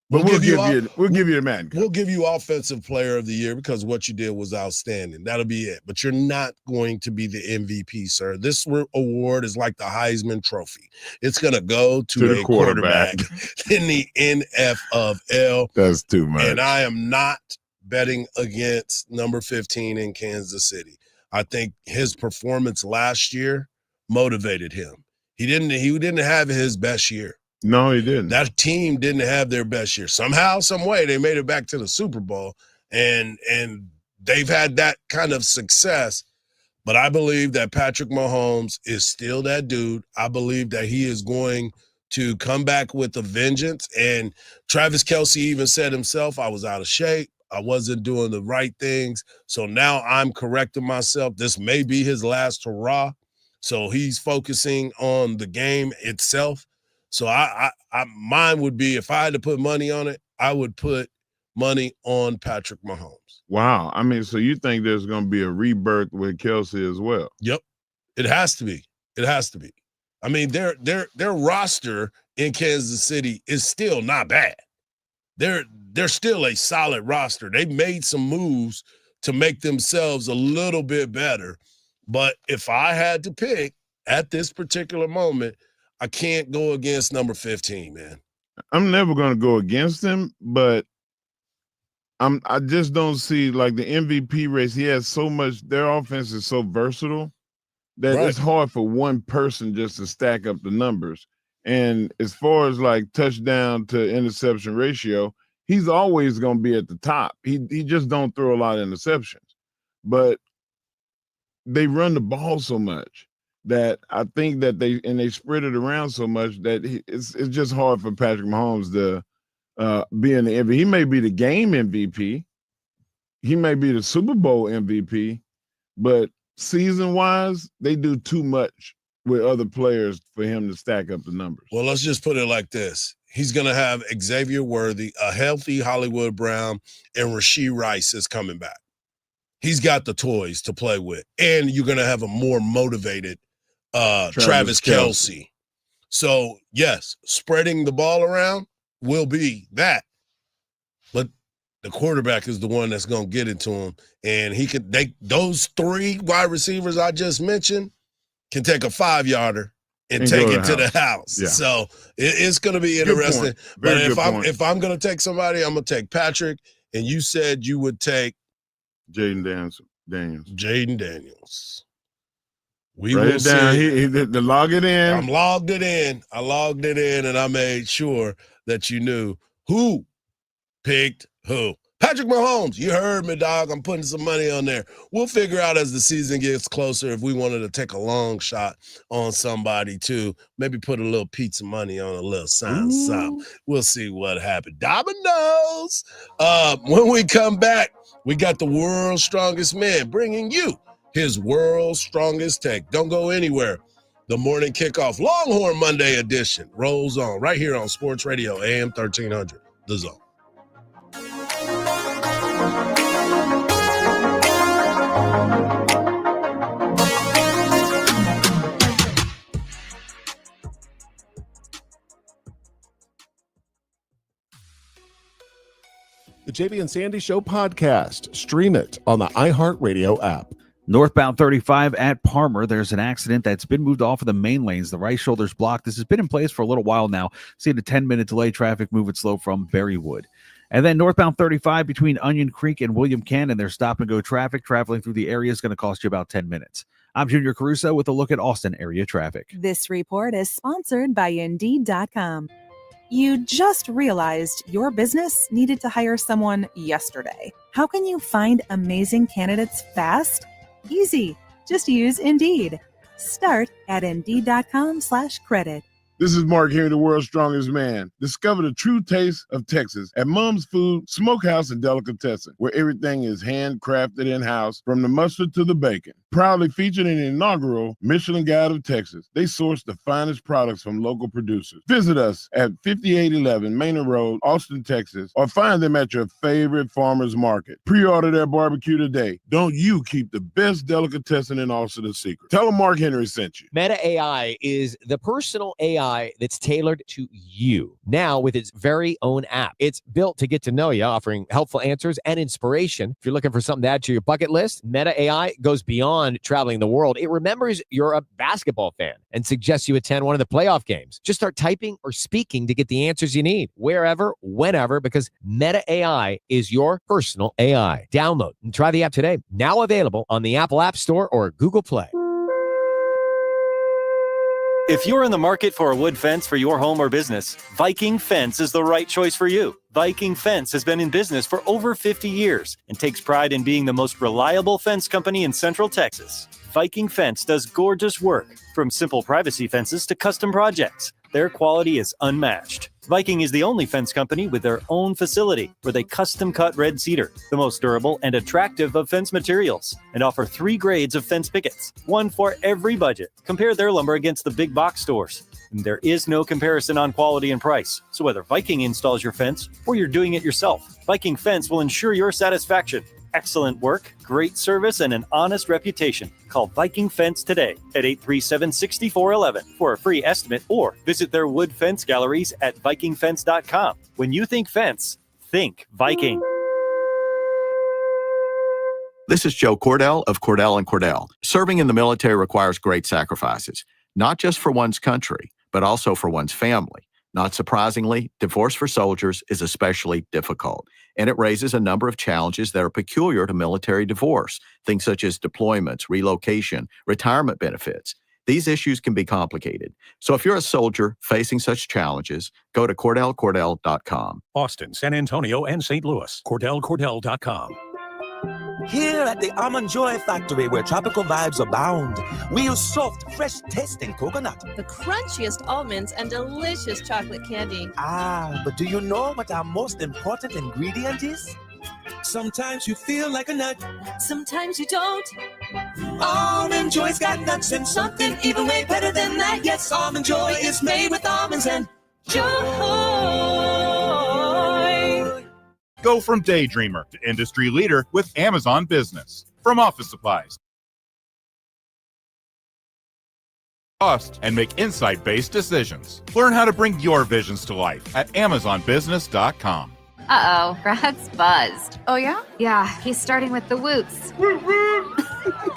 But we'll give you the Madden. We'll give you Offensive Player of the Year because what you did was outstanding. That'll be it. But you're not going to be the MVP, sir. This award is like the Heisman Trophy. It's going to go to a quarterback in the NFL. That's too much. And I am not betting against number 15 in Kansas City. I think his performance last year motivated him. He didn't have his best year. No, he didn't. That team didn't have their best year. Somehow, some way, they made it back to the Super Bowl, and they've had that kind of success. But I believe that Patrick Mahomes is still that dude. I believe that he is going to come back with a vengeance. And Travis Kelce even said himself, I was out of shape. I wasn't doing the right things. So now I'm correcting myself. This may be his last hurrah. So he's focusing on the game itself. So mine would be, if I had to put money on it, I would put money on Patrick Mahomes. Wow. I mean, so you think there's going to be a rebirth with Kelce as well? Yep. It has to be. It has to be. I mean, their roster in Kansas City is still not bad. They're still a solid roster. They've made some moves to make themselves a little bit better. But if I had to pick at this particular moment, I can't go against number 15, man. I'm never going to go against him, but I just don't see, like, the MVP race. He has so much. Their offense is so versatile that it's hard for one person just to stack up the numbers. And as far as like touchdown to interception ratio, he's always going to be at the top. He just don't throw a lot of interceptions, but they run the ball so much that I think that they spread it around so much that it's just hard for Patrick Mahomes to be in the MVP. He may be the game MVP. He may be the Super Bowl MVP, but season-wise, they do too much with other players for him to stack up the numbers. Well, let's just put it like this. He's going to have Xavier Worthy, a healthy Hollywood Brown, and Rashee Rice is coming back. He's got the toys to play with. And you're going to have a more motivated Travis Kelce. So, yes, spreading the ball around will be that. But the quarterback is the one that's going to get it to him. And those three wide receivers I just mentioned can take a 5-yarder and take it to the house. Yeah. So it's going to be interesting. But if I'm going to take somebody, I'm going to take Patrick. And you said you would take Jaden Daniels. Jaden Daniels. We Write will it down. see. He log it in. I'm logged it in. I logged it in, and I made sure that you knew who picked who. Patrick Mahomes, you heard me, dog. I'm putting some money on there. We'll figure out as the season gets closer if we wanted to take a long shot on somebody too. Maybe put a little pizza money on a little something. We'll see what happens. Dominoes. When we come back, we got the world's strongest man bringing you his world's strongest take. Don't go anywhere. The Morning Kickoff Longhorn Monday edition rolls on right here on Sports Radio AM 1300, The Zone. The JB and Sandy Show podcast. Stream it on the iHeartRadio app. Northbound 35 at Parmer, there's an accident that's been moved off of the main lanes. The right shoulder's blocked. This has been in place for a little while now. Seeing a 10-minute delay, traffic moving slow from Berrywood. And then northbound 35 between Onion Creek and William Cannon, there's stop-and-go traffic. Traveling through the area is going to cost you about 10 minutes. I'm Junior Caruso with a look at Austin area traffic. This report is sponsored by Indeed.com. You just realized your business needed to hire someone yesterday. How can you find amazing candidates fast? Easy. Just use Indeed. Start at Indeed.com/credit. This is Mark Henry, the world's strongest man. Discover the true taste of Texas at Mom's Food, Smokehouse, and Delicatessen, where everything is handcrafted in-house, from the mustard to the bacon. Proudly featured in the inaugural Michelin Guide of Texas, they source the finest products from local producers. Visit us at 5811 Manor Road, Austin, Texas, or find them at your favorite farmer's market. Pre-order their barbecue today. Don't you keep the best delicatessen in Austin a secret. Tell them Mark Henry sent you. Meta AI is the personal AI that's tailored to you. Now with its very own app. It's built to get to know you, offering helpful answers and inspiration. If you're looking for something to add to your bucket list, Meta AI goes beyond traveling the world. It remembers you're a basketball fan and suggests you attend one of the playoff games. Just start typing or speaking to get the answers you need, wherever, whenever, because Meta AI is your personal AI. Download and try the app today. Now available on the Apple App Store or Google Play. If you're in the market for a wood fence for your home or business, Viking Fence is the right choice for you. Viking Fence has been in business for over 50 years and takes pride in being the most reliable fence company in Central Texas. Viking Fence does gorgeous work, from simple privacy fences to custom projects. Their quality is unmatched. Viking is the only fence company with their own facility where they custom cut red cedar, the most durable and attractive of fence materials, and offer 3 grades of fence pickets, one for every budget. Compare their lumber against the big box stores. And there is no comparison on quality and price. So whether Viking installs your fence or you're doing it yourself, Viking Fence will ensure your satisfaction. Excellent work, great service, and an honest reputation. Call Viking Fence today at 837-6411 for a free estimate, or visit their wood fence galleries at vikingfence.com. When you think fence, think Viking. This is Joe Cordell of Cordell & Cordell. Serving in the military requires great sacrifices, not just for one's country, but also for one's family. Not surprisingly, divorce for soldiers is especially difficult, and it raises a number of challenges that are peculiar to military divorce, things such as deployments, relocation, retirement benefits. These issues can be complicated. So if you're a soldier facing such challenges, go to CordellCordell.com. Austin, San Antonio, and St. Louis. CordellCordell.com. Here at the Almond Joy Factory, where tropical vibes abound, we use soft, fresh-tasting coconut. The crunchiest almonds and delicious chocolate candy. But do you know what our most important ingredient is? Sometimes you feel like a nut. Sometimes you don't. Almond Joy's got nuts and something even way better than that. Yes, Almond Joy is made with almonds and joy. Go from daydreamer to industry leader with Amazon Business. From office supplies, cost, and make insight-based decisions. Learn how to bring your visions to life at AmazonBusiness.com. Uh-oh, Brad's buzzed. Oh, yeah? Yeah, he's starting with the woots.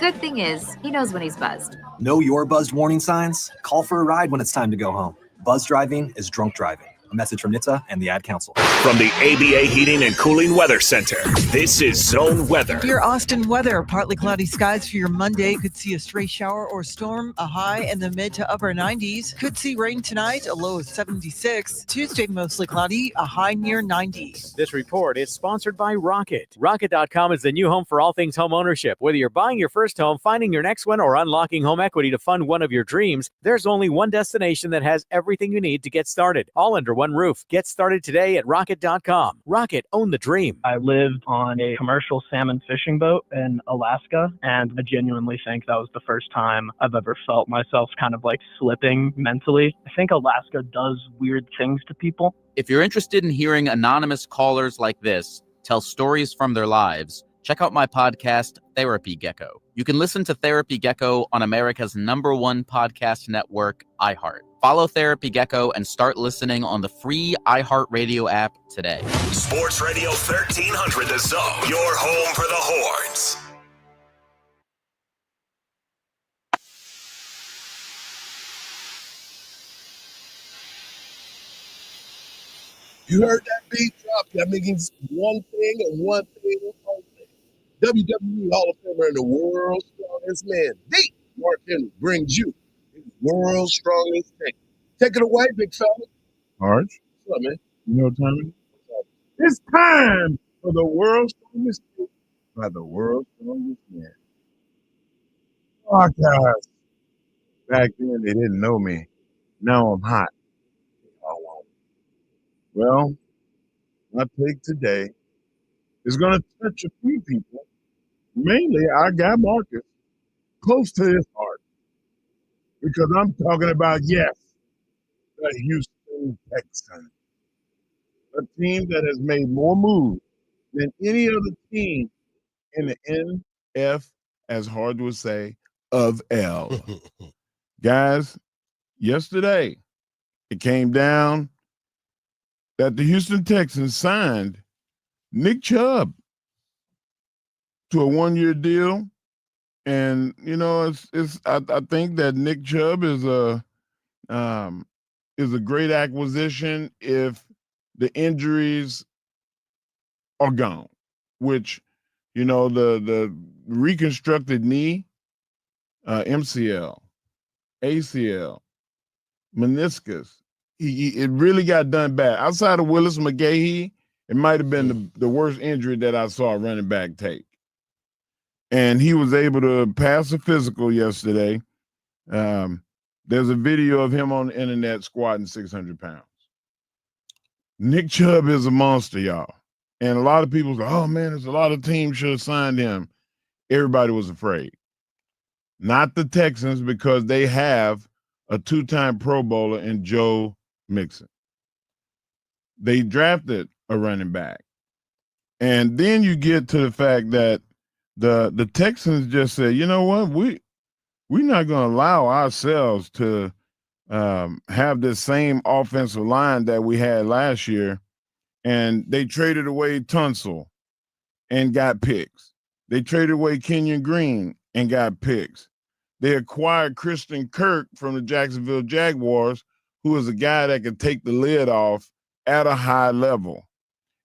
Good thing is, he knows when he's buzzed. Know your buzzed warning signs? Call for a ride when it's time to go home. Buzz driving is drunk driving. A message from NHTSA and the Ad Council. From the ABA Heating and Cooling Weather Center, this is Zone Weather. Your Austin weather, partly cloudy skies for your Monday. Could see a stray shower or storm, a high in the mid to upper 90s. Could see rain tonight, a low of 76. Tuesday, mostly cloudy, a high near 90. This report is sponsored by Rocket. Rocket.com is the new home for all things home ownership. Whether you're buying your first home, finding your next one, or unlocking home equity to fund one of your dreams, there's only one destination that has everything you need to get started, all under one roof. Get started today at Rocket.com. Rocket, own the dream. I lived on a commercial salmon fishing boat in Alaska, and I genuinely think that was the first time I've ever felt myself kind of like slipping mentally. I think Alaska does weird things to people. If you're interested in hearing anonymous callers like this tell stories from their lives, check out my podcast, Therapy Gecko. You can listen to Therapy Gecko on America's #1 podcast network, iHeart. Follow Therapy Gecko and start listening on the free iHeartRadio app today. Sports Radio 1300 The Zone, your home for the Horns. You heard that beat drop? That means one thing and one thing only. WWE Hall of Famer and the world's strongest man, the Mark Henry, brings you his world's strongest take. Take it away, big fella. Hardge. What's up, man? You know what time it is? It's time for the world's strongest take by the world's strongest man. Oh, guys. Back then, they didn't know me. Now I'm hot. Well, my take today is going to touch a few people, mainly our guy Marcus, close to his heart, because I'm talking about, yes, the Houston Texans, a team that has made more moves than any other team in the NF, as Hardge would say, of L. Guys, yesterday it came down that the Houston Texans signed Nick Chubb to a 1-year deal. And I think that Nick Chubb is a great acquisition if the injuries are gone, which the reconstructed knee, MCL, ACL, meniscus, it really got done bad. Outside of Willis McGahee, it might have been the worst injury that I saw running back take. And he was able to pass a physical yesterday. There's a video of him on the internet squatting 600 pounds. Nick Chubb is a monster, y'all. And a lot of people say, oh, man, there's a lot of teams should have signed him. Everybody was afraid. Not the Texans, because they have a 2-time Pro Bowler in Joe Mixon. They drafted a running back. And then you get to the fact that the Texans just said, you know what, we're not going to allow ourselves to have this same offensive line that we had last year. And they traded away Tunsil and got picks. They traded away Kenyon Green and got picks. They acquired Christian Kirk from the Jacksonville Jaguars, who is a guy that can take the lid off at a high level.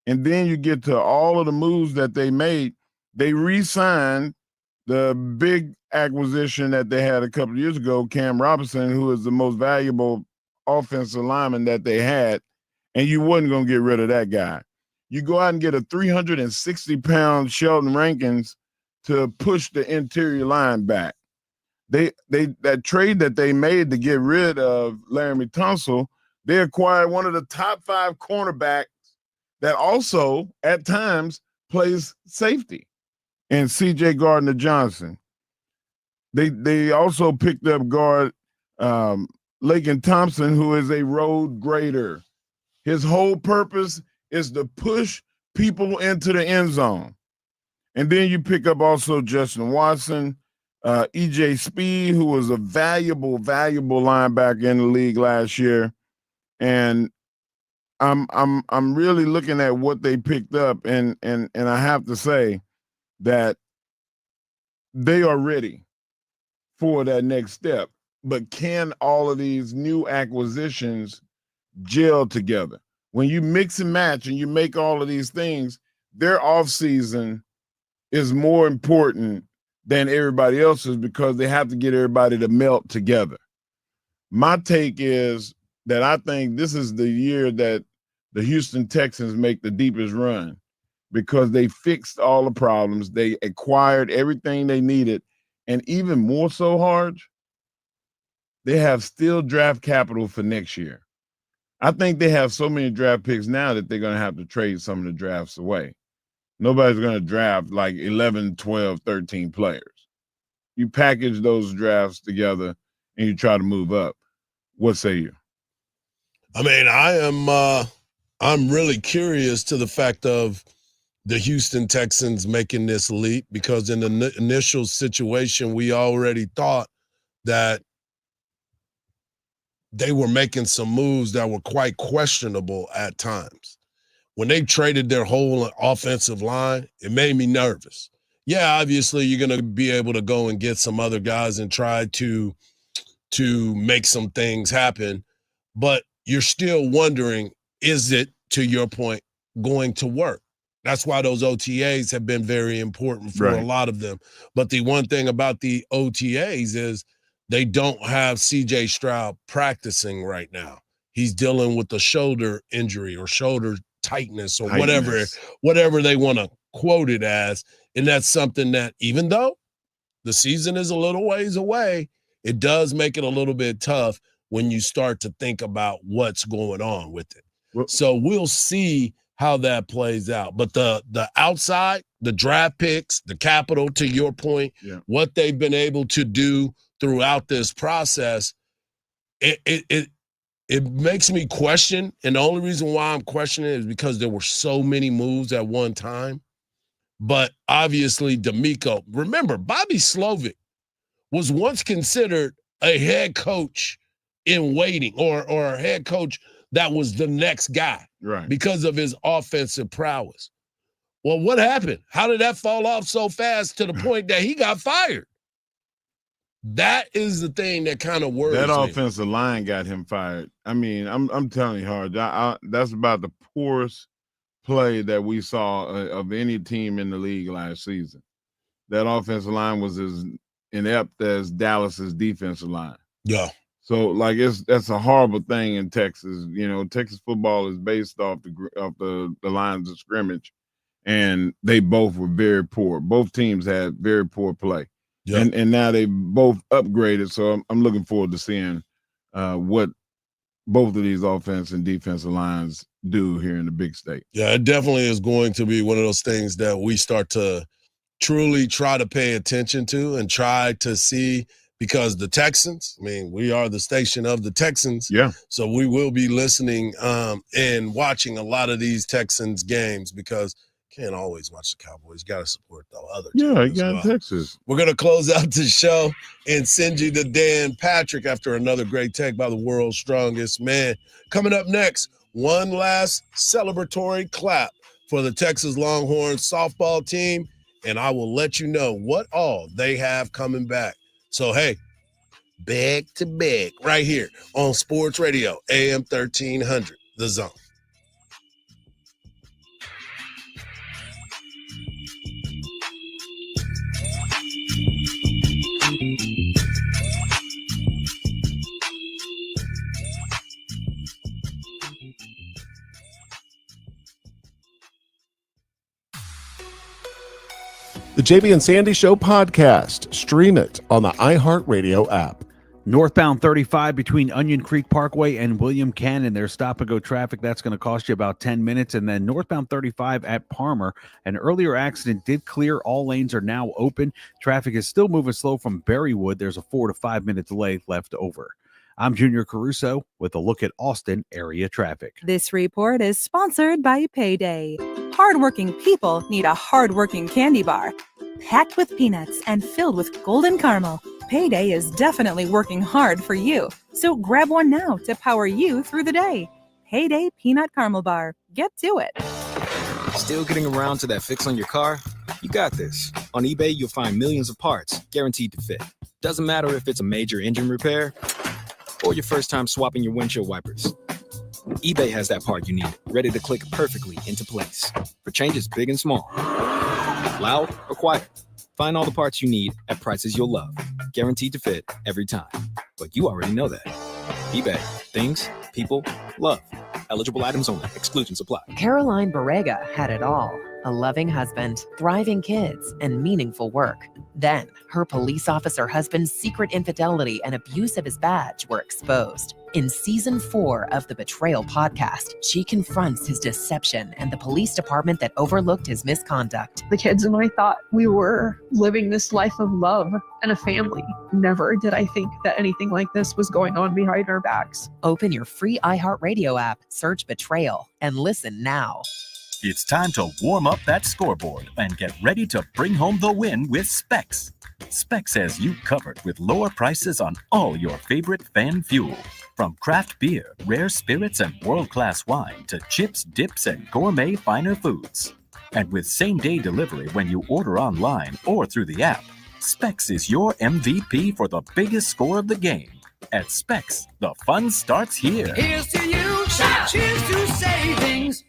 And then you get to all of the moves that they made. They re-signed the big acquisition that they had a couple of years ago, Cam Robinson, who is the most valuable offensive lineman that they had, and you wasn't going to get rid of that guy. You go out and get a 360-pound Sheldon Rankins to push the interior line back. That trade that they made to get rid of Laramie Tunsil, they acquired one of the top 5 cornerbacks that also, at times, plays safety, and C.J. Gardner-Johnson. They also picked up guard Laken Thompson, who is a road grader. His whole purpose is to push people into the end zone. And then you pick up also Justin Watson, E.J. Speed, who was a valuable linebacker in the league last year. And I'm really looking at what they picked up, and I have to say that they are ready for that next step. But can all of these new acquisitions gel together? When you mix and match and you make all of these things, their offseason is more important than everybody else's, because they have to get everybody to melt together. My take is that I think this is the year that the Houston Texans make the deepest run, because they fixed all the problems. They acquired everything they needed. And even more so, Hardge, they have still draft capital for next year. I think they have so many draft picks now that they're going to have to trade some of the drafts away. Nobody's going to draft like 11, 12, 13 players. You package those drafts together and you try to move up. What say you? I mean, I'm really curious to the fact of the Houston Texans making this leap, because in the initial situation, we already thought that they were making some moves that were quite questionable at times. When they traded their whole offensive line, it made me nervous. Yeah, obviously you're going to be able to go and get some other guys and try to make some things happen, but you're still wondering, is it, to your point, going to work? That's why those OTAs have been very important for a lot of them. But the one thing about the OTAs is they don't have C.J. Stroud practicing right now. He's dealing with a shoulder injury or shoulder tightness or whatever they want to quote it as. And that's something that, even though the season is a little ways away, it does make it a little bit tough when you start to think about what's going on with it. So we'll see how that plays out. But the outside, the draft picks, the capital, to your point, what they've been able to do throughout this process, it makes me question. And the only reason why I'm questioning it is because there were so many moves at one time. But obviously, D'Amico, remember, Bobby Slovic was once considered a head coach in waiting or a head coach that was the next guy because of his offensive prowess. Well, what happened? How did that fall off so fast to the point that he got fired? That is the thing that kind of worries me. That offensive line got him fired. I mean, I'm telling you, Hardge, that's about the poorest play that we saw of any team in the league last season. That offensive line was as inept as Dallas's defensive line. Yeah. So, like, that's a horrible thing in Texas. You know, Texas football is based off the lines of scrimmage, and they both were very poor. Both teams had very poor play. Yep. And now they both upgraded, so I'm looking forward to seeing what both of these offense and defensive lines do here in the big state. Yeah, it definitely is going to be one of those things that we start to truly try to pay attention to and try to see, because the Texans, I mean, we are the station of the Texans. Yeah. So we will be listening and watching a lot of these Texans games, because can't always watch the Cowboys. You got to support the other teams. Yeah, you got Texas. We're going to close out the show and send you to Dan Patrick after another great take by the world's strongest man. Coming up next, one last celebratory clap for the Texas Longhorns softball team, and I will let you know what all they have coming back. So, hey, bag to bag right here on Sports Radio, AM 1300, The Zone. The JB and Sandy Show podcast. Stream it on the iHeartRadio app. Northbound 35 between Onion Creek Parkway and William Cannon. There's stop-and-go traffic. That's going to cost you about 10 minutes. And then northbound 35 at Palmer. An earlier accident did clear. All lanes are now open. Traffic is still moving slow from Berrywood. There's a 4 to 5 minute delay left over. I'm Junior Caruso with a look at Austin area traffic. This report is sponsored by Payday. Hardworking people need a hardworking candy bar. Packed with peanuts and filled with golden caramel, Payday is definitely working hard for you. So grab one now to power you through the day. Payday Peanut Caramel Bar. Get to it. Still getting around to that fix on your car? You got this. On eBay, you'll find millions of parts guaranteed to fit. Doesn't matter if it's a major engine repair or your first time swapping your windshield wipers. eBay has that part you need, ready to click perfectly into place for changes big and small. Loud or quiet, find all the parts you need at prices you'll love. Guaranteed to fit every time. But you already know that. eBay. Things, people, love. Eligible items only. Exclusions apply. Caroline Barrega had it all. A loving husband, thriving kids, and meaningful work. Then, her police officer husband's secret infidelity and abuse of his badge were exposed. In season 4 of the Betrayal podcast, she confronts his deception and the police department that overlooked his misconduct. The kids and I thought we were living this life of love and a family. Never did I think that anything like this was going on behind our backs. Open your free iHeartRadio app, search Betrayal, and listen now. It's time to warm up that scoreboard and get ready to bring home the win with Specs. Specs has you covered with lower prices on all your favorite fan fuel. From craft beer, rare spirits, and world-class wine to chips, dips, and gourmet finer foods. And with same-day delivery when you order online or through the app, Specs is your MVP for the biggest score of the game. At Specs, the fun starts here. Here's to you, cheers to savings.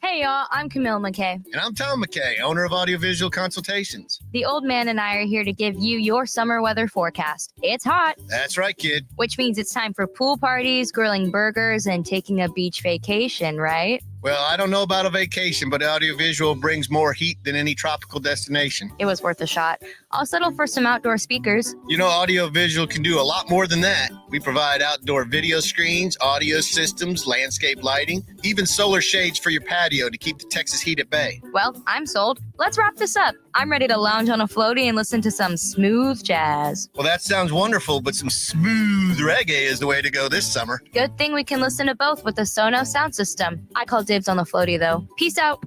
Hey y'all, I'm Camille McKay. And I'm Tom McKay, owner of Audiovisual Consultations. The old man and I are here to give you your summer weather forecast. It's hot. That's right, kid. Which means it's time for pool parties, grilling burgers, and taking a beach vacation, right? Well, I don't know about a vacation, but audiovisual brings more heat than any tropical destination. It was worth a shot. I'll settle for some outdoor speakers. You know, audiovisual can do a lot more than that. We provide outdoor video screens, audio systems, landscape lighting, even solar shades for your patio to keep the Texas heat at bay. Well, I'm sold. Let's wrap this up. I'm ready to lounge on a floaty and listen to some smooth jazz. Well, that sounds wonderful, but some smooth reggae is the way to go this summer. Good thing we can listen to both with the Sonos sound system. I call dibs on the floaty, though. Peace out.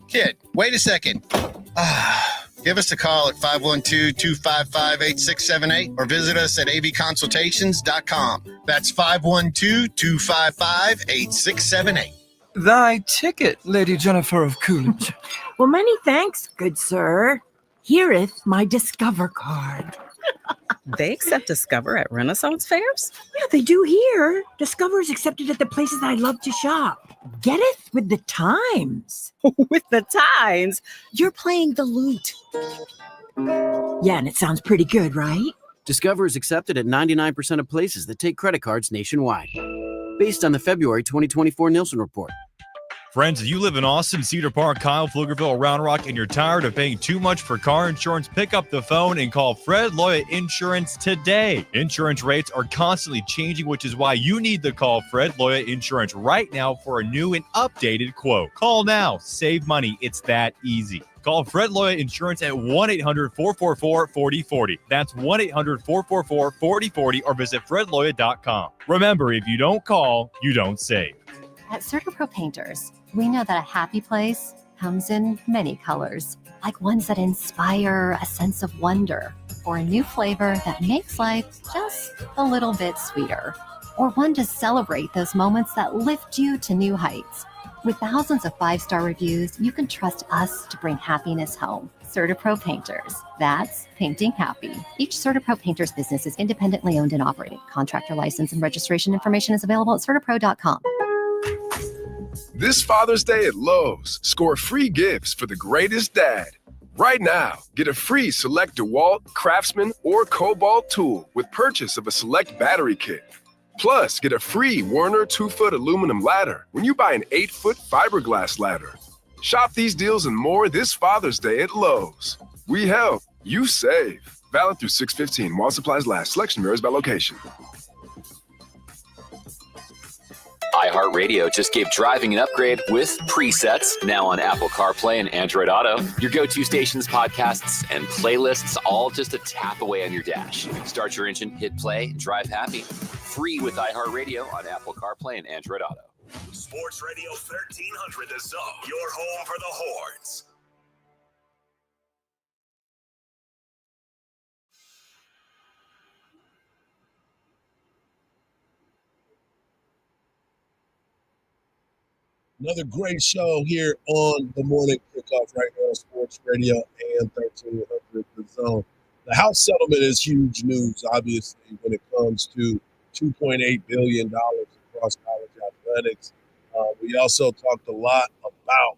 Kid, wait a second. Give us a call at 512-255-8678 or visit us at avconsultations.com. That's 512-255-8678. Thy ticket, Lady Jennifer of Coolidge. Well, many thanks, good sir. Hereeth my Discover card. They accept Discover at Renaissance fairs? Yeah, they do here. Discover is accepted at the places I love to shop. Getteth with the times. With the times? You're playing the lute. Yeah, and it sounds pretty good, right? Discover is accepted at 99% of places that take credit cards nationwide. Based on the February 2024 Nielsen report. Friends, if you live in Austin, Cedar Park, Kyle, Pflugerville, Round Rock, and you're tired of paying too much for car insurance, pick up the phone and call Fred Loya Insurance today. Insurance rates are constantly changing, which is why you need to call Fred Loya Insurance right now for a new and updated quote. Call now. Save money. It's that easy. Call Fred Loya Insurance at 1-800-444-4040. That's 1-800-444-4040 or visit fredloya.com. Remember, if you don't call, you don't save. At CertaPro Painters, we know that a happy place comes in many colors, like ones that inspire a sense of wonder, or a new flavor that makes life just a little bit sweeter, or one to celebrate those moments that lift you to new heights. With thousands of 5-star reviews, you can trust us to bring happiness home. CertaPro Painters. That's painting happy. Each CertaPro Painters business is independently owned and operated. Contractor license and registration information is available at CertaPro.com. This Father's Day at Lowe's, score free gifts for the greatest dad. Right now, get a free select DeWalt, Craftsman, or Cobalt tool with purchase of a select battery kit. Plus, get a free Werner 2-foot aluminum ladder when you buy an 8-foot fiberglass ladder. Shop these deals and more this Father's Day at Lowe's. We help, you save. Valid through 6/15 while supplies last. Selection varies by location. iHeartRadio just gave driving an upgrade with Presets, now on Apple CarPlay and Android Auto. Your go-to stations, podcasts, and playlists, all just a tap away on your dash. Start your engine, hit play, and drive happy. Free with iHeartRadio on Apple CarPlay and Android Auto. Sports Radio 1300 The Zone, your home for the Horns. Another great show here on the morning kickoff right now on Sports Radio and 1300 The Zone. The House settlement is huge news, obviously, when it comes to $2.8 billion across college athletics. We also talked a lot about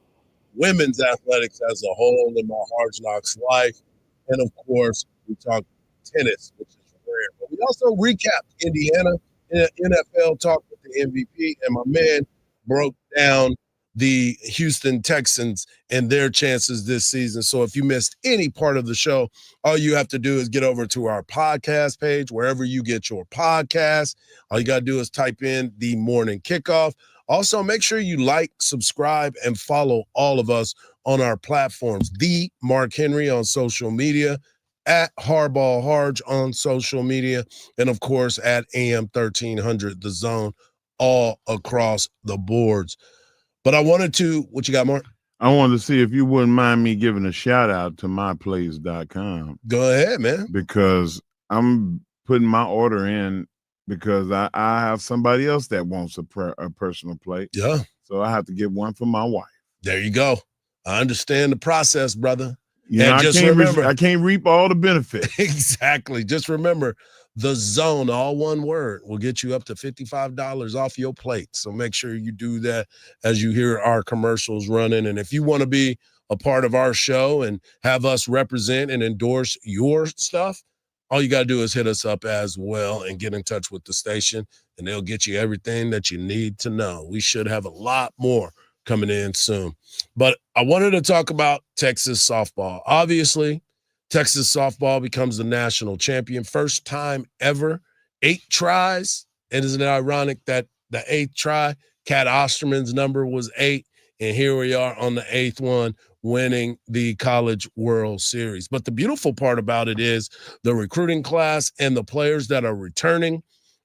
women's athletics as a whole in my Hard Knocks life. And, of course, we talked tennis, which is rare. But we also recapped Indiana NFL, talked with the MVP, and my man broke down the Houston Texans and their chances this season. So if you missed any part of the show, all you have to do is get over to our podcast page, wherever you get your podcast. All you got to do is type in the morning kickoff. Also, make sure you like, subscribe, and follow all of us on our platforms. The Mark Henry on social media, at Hardball Hardge on social media, and of course at AM 1300 The Zone, all across the boards. But I wanted to, what you got, Mark? I wanted to see if you wouldn't mind me giving a shout out to myplace.com. Go ahead, man. Because I'm putting my order in because I have somebody else that wants a personal plate. Yeah. So I have to get one for my wife. There you go. I understand the process, brother. Yeah, and just remember, I can't reap all the benefits. Exactly. Just remember, The Zone, all one word, will get you up to $55 off your plate. So make sure you do that as you hear our commercials running. And if you want to be a part of our show and have us represent and endorse your stuff, all you got to do is hit us up as well and get in touch with the station, and they'll get you everything that you need to know. We should have a lot more coming in soon. But I wanted to talk about Texas softball. Obviously, Texas softball becomes the national champion. First time ever, 8 tries. And isn't it ironic that the 8th try, Kat Osterman's number was 8, and here we are on the 8th one, winning the College World Series. But the beautiful part about it is the recruiting class and the players that are returning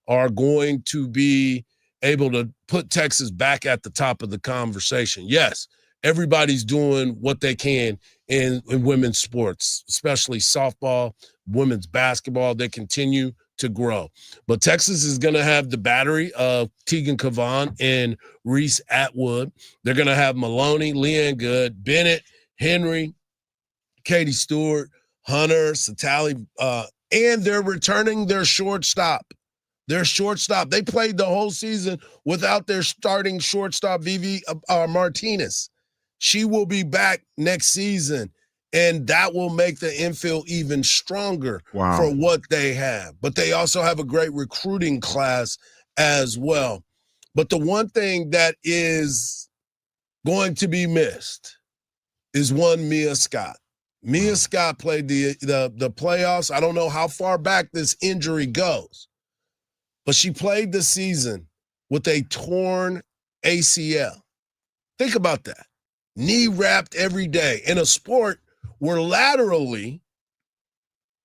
are going to be able to put Texas back at the top of the conversation. Yes, everybody's doing what they can in women's sports, especially softball, women's basketball. They continue to grow. But Texas is going to have the battery of Tegan Cavan and Reese Atwood. They're going to have Maloney, Leanne Good, Bennett, Henry, Katie Stewart, Hunter, Satali, and they're returning their shortstop. Their shortstop. They played the whole season without their starting shortstop, Vivi Martinez. She will be back next season, and that will make the infield even stronger for what they have. But they also have a great recruiting class as well. But the one thing that is going to be missed is one Mia Scott. Mia Scott played the playoffs. I don't know how far back this injury goes, but she played the season with a torn ACL. Think about that. Knee wrapped every day in a sport where laterally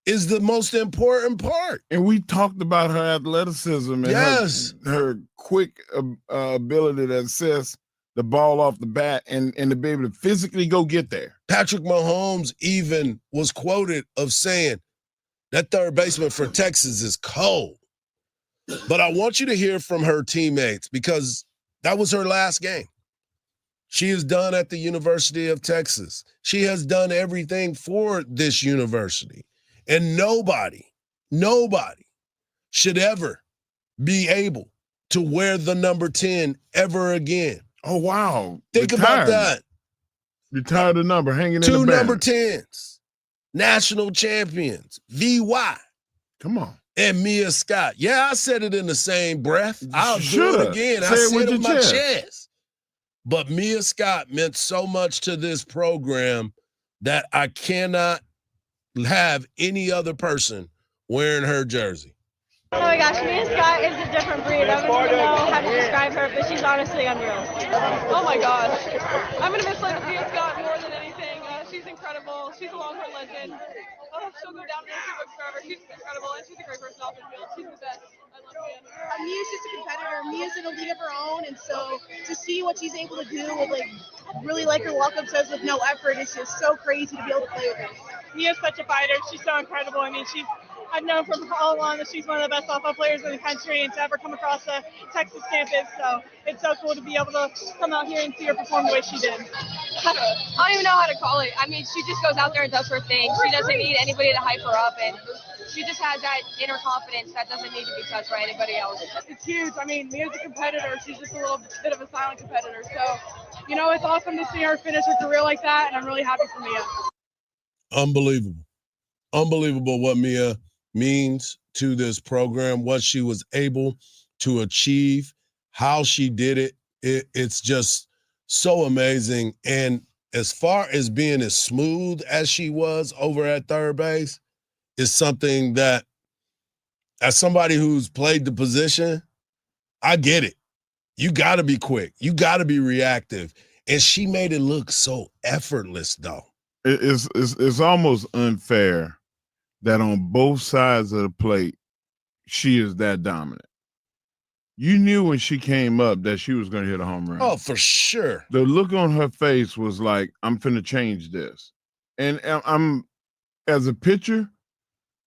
is the most important part. And we talked about her athleticism and her quick ability to assess the ball off the bat and to be able to physically go get there. Patrick Mahomes even was quoted of saying that third baseman for Texas is cold. But I want you to hear from her teammates because that was her last game. She is done at the University of Texas. She has done everything for this university. And nobody should ever be able to wear the number 10 ever again. Oh, wow. Think about that. Retired the number, hanging in the 2 banner. number 10s, national champions, VY. Come on. And Mia Scott. Yeah, I said it in the same breath. I'll do it again. Say I it said with it in your my chest. chest. But Mia Scott meant so much to this program that I cannot have any other person wearing her jersey. Oh my gosh, Mia Scott is a different breed. I don't even know how to describe her, but she's honestly unreal. Oh my gosh. I'm going to miss Mia Scott more than anything. She's incredible. She's a Longhorn legend. Oh, she'll go down in history books forever. She's incredible, and she's a great person off the field. She's the best. I love Mia. Mia's just a competitor. Mia's in a league of her own, and so to see what she's able to do with really like her walk-up says with no effort, it's just so crazy to be able to play with her. Mia's such a fighter. She's so incredible. I mean, I've known from all along that she's one of the best softball players in the country and to ever come across the Texas campus. So it's so cool to be able to come out here and see her perform the way she did. I don't even know how to call it. I mean, she just goes out there and does her thing. She doesn't need anybody to hype her up, and she just has that inner confidence that doesn't need to be touched by anybody else. It's huge. I mean, Mia's a competitor. She's just a little bit of a silent competitor. So, it's awesome to see her finish her career like that, and I'm really happy for Mia. Unbelievable what Mia means to this program, what she was able to achieve, how she did it. It's just so amazing. And as far as being as smooth as she was over at third base is something that, as somebody who's played the position, I get it. You got to be quick. You got to be reactive. And she made it look so effortless, though. It's almost unfair that on both sides of the plate, she is that dominant. You knew when she came up that she was going to hit a home run. Oh, for sure. The look on her face was like, I'm finna change this. And I'm, as a pitcher,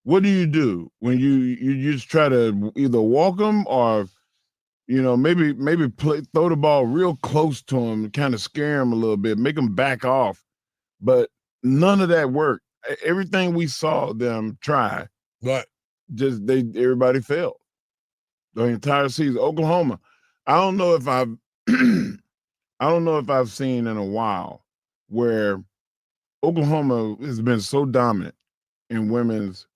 what do you do when you just try to either walk them or, maybe throw the ball real close to them and kind of scare them a little bit, make them back off. But none of that worked. Everything we saw them try, right? Everybody failed the entire season. Oklahoma, I don't know if I've seen in a while where Oklahoma has been so dominant in women's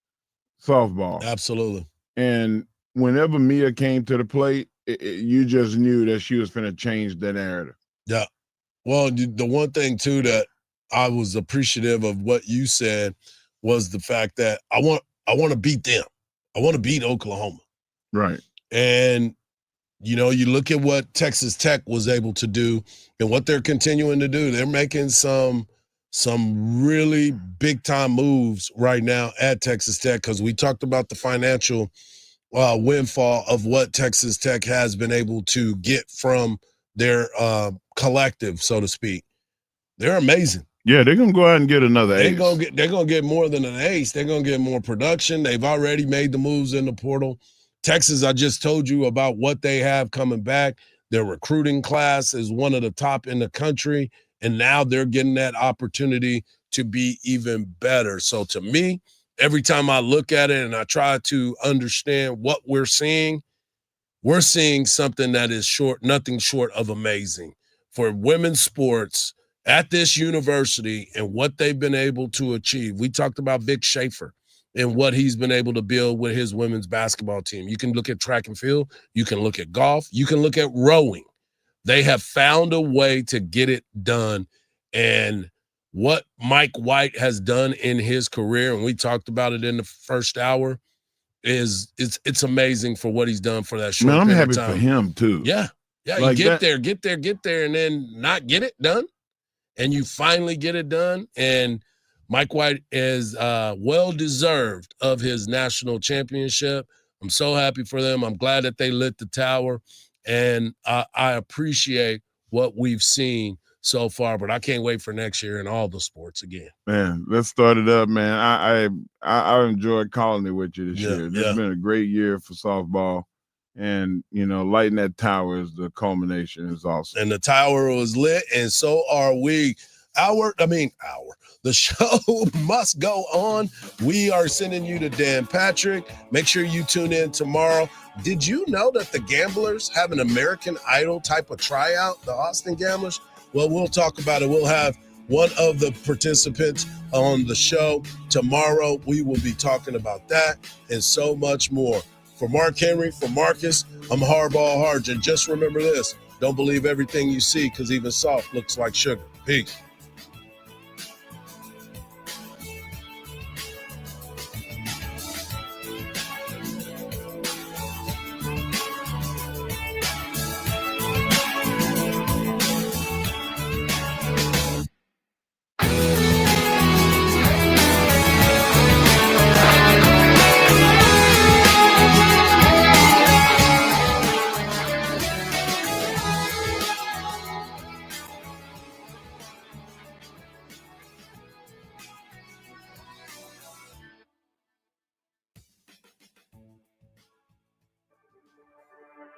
softball. Absolutely. And whenever Mia came to the plate, you just knew that she was going to change the narrative. Yeah. Well, the one thing too that I was appreciative of what you said was the fact that I want to beat them. I want to beat Oklahoma. Right. And you look at what Texas Tech was able to do and what they're continuing to do. They're making some really big time moves right now at Texas Tech, because we talked about the financial windfall of what Texas Tech has been able to get from their collective, so to speak. They're amazing. Yeah, they're gonna go out and get another ace. They're gonna get more than an ace. They're gonna get more production. They've already made the moves in the portal. Texas, I just told you about what they have coming back. Their recruiting class is one of the top in the country, and now they're getting that opportunity to be even better. So to me, every time I look at it and I try to understand what we're seeing something that is nothing short of amazing for women's sports at this university and what they've been able to achieve. We talked about Vic Schaefer and what he's been able to build with his women's basketball team. You can look at track and field. You can look at golf. You can look at rowing. They have found a way to get it done. And what Mike White has done in his career, and we talked about it in the first hour, it's amazing for what he's done for that short I'm period happy of time. for him too. Yeah. Like you get there, and then not get it done. And you finally get it done. And Mike White is well-deserved of his national championship. I'm so happy for them. I'm glad that they lit the tower. And I appreciate what we've seen so far, but I can't wait for next year in all the sports again. Man, let's start it up, man. I enjoyed calling it with you this year. This has been a great year for softball. And, lighting that tower is the culmination. Is awesome. And the tower was lit, and so are we. The show must go on. We are sending you to Dan Patrick. Make sure you tune in tomorrow. Did you know that the Gamblers have an American Idol type of tryout, the Austin Gamblers? Well, we'll talk about it. We'll have one of the participants on the show tomorrow. We will be talking about that and so much more. For Mark Henry, for Marcus, I'm Hardball Hardge. And just remember this, don't believe everything you see, because even soft looks like sugar. Peace.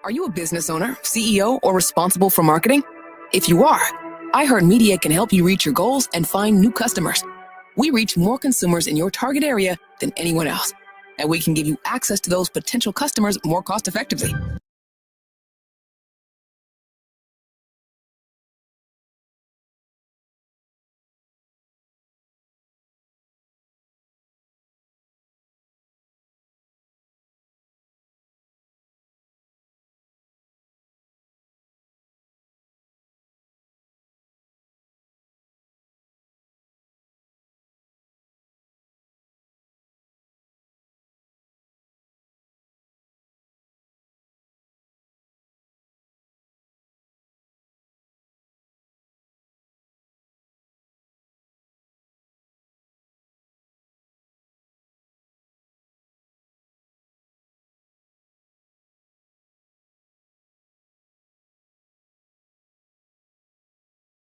Are you a business owner, CEO, or responsible for marketing? If you are, iHeartMedia can help you reach your goals and find new customers. We reach more consumers in your target area than anyone else, and we can give you access to those potential customers more cost-effectively.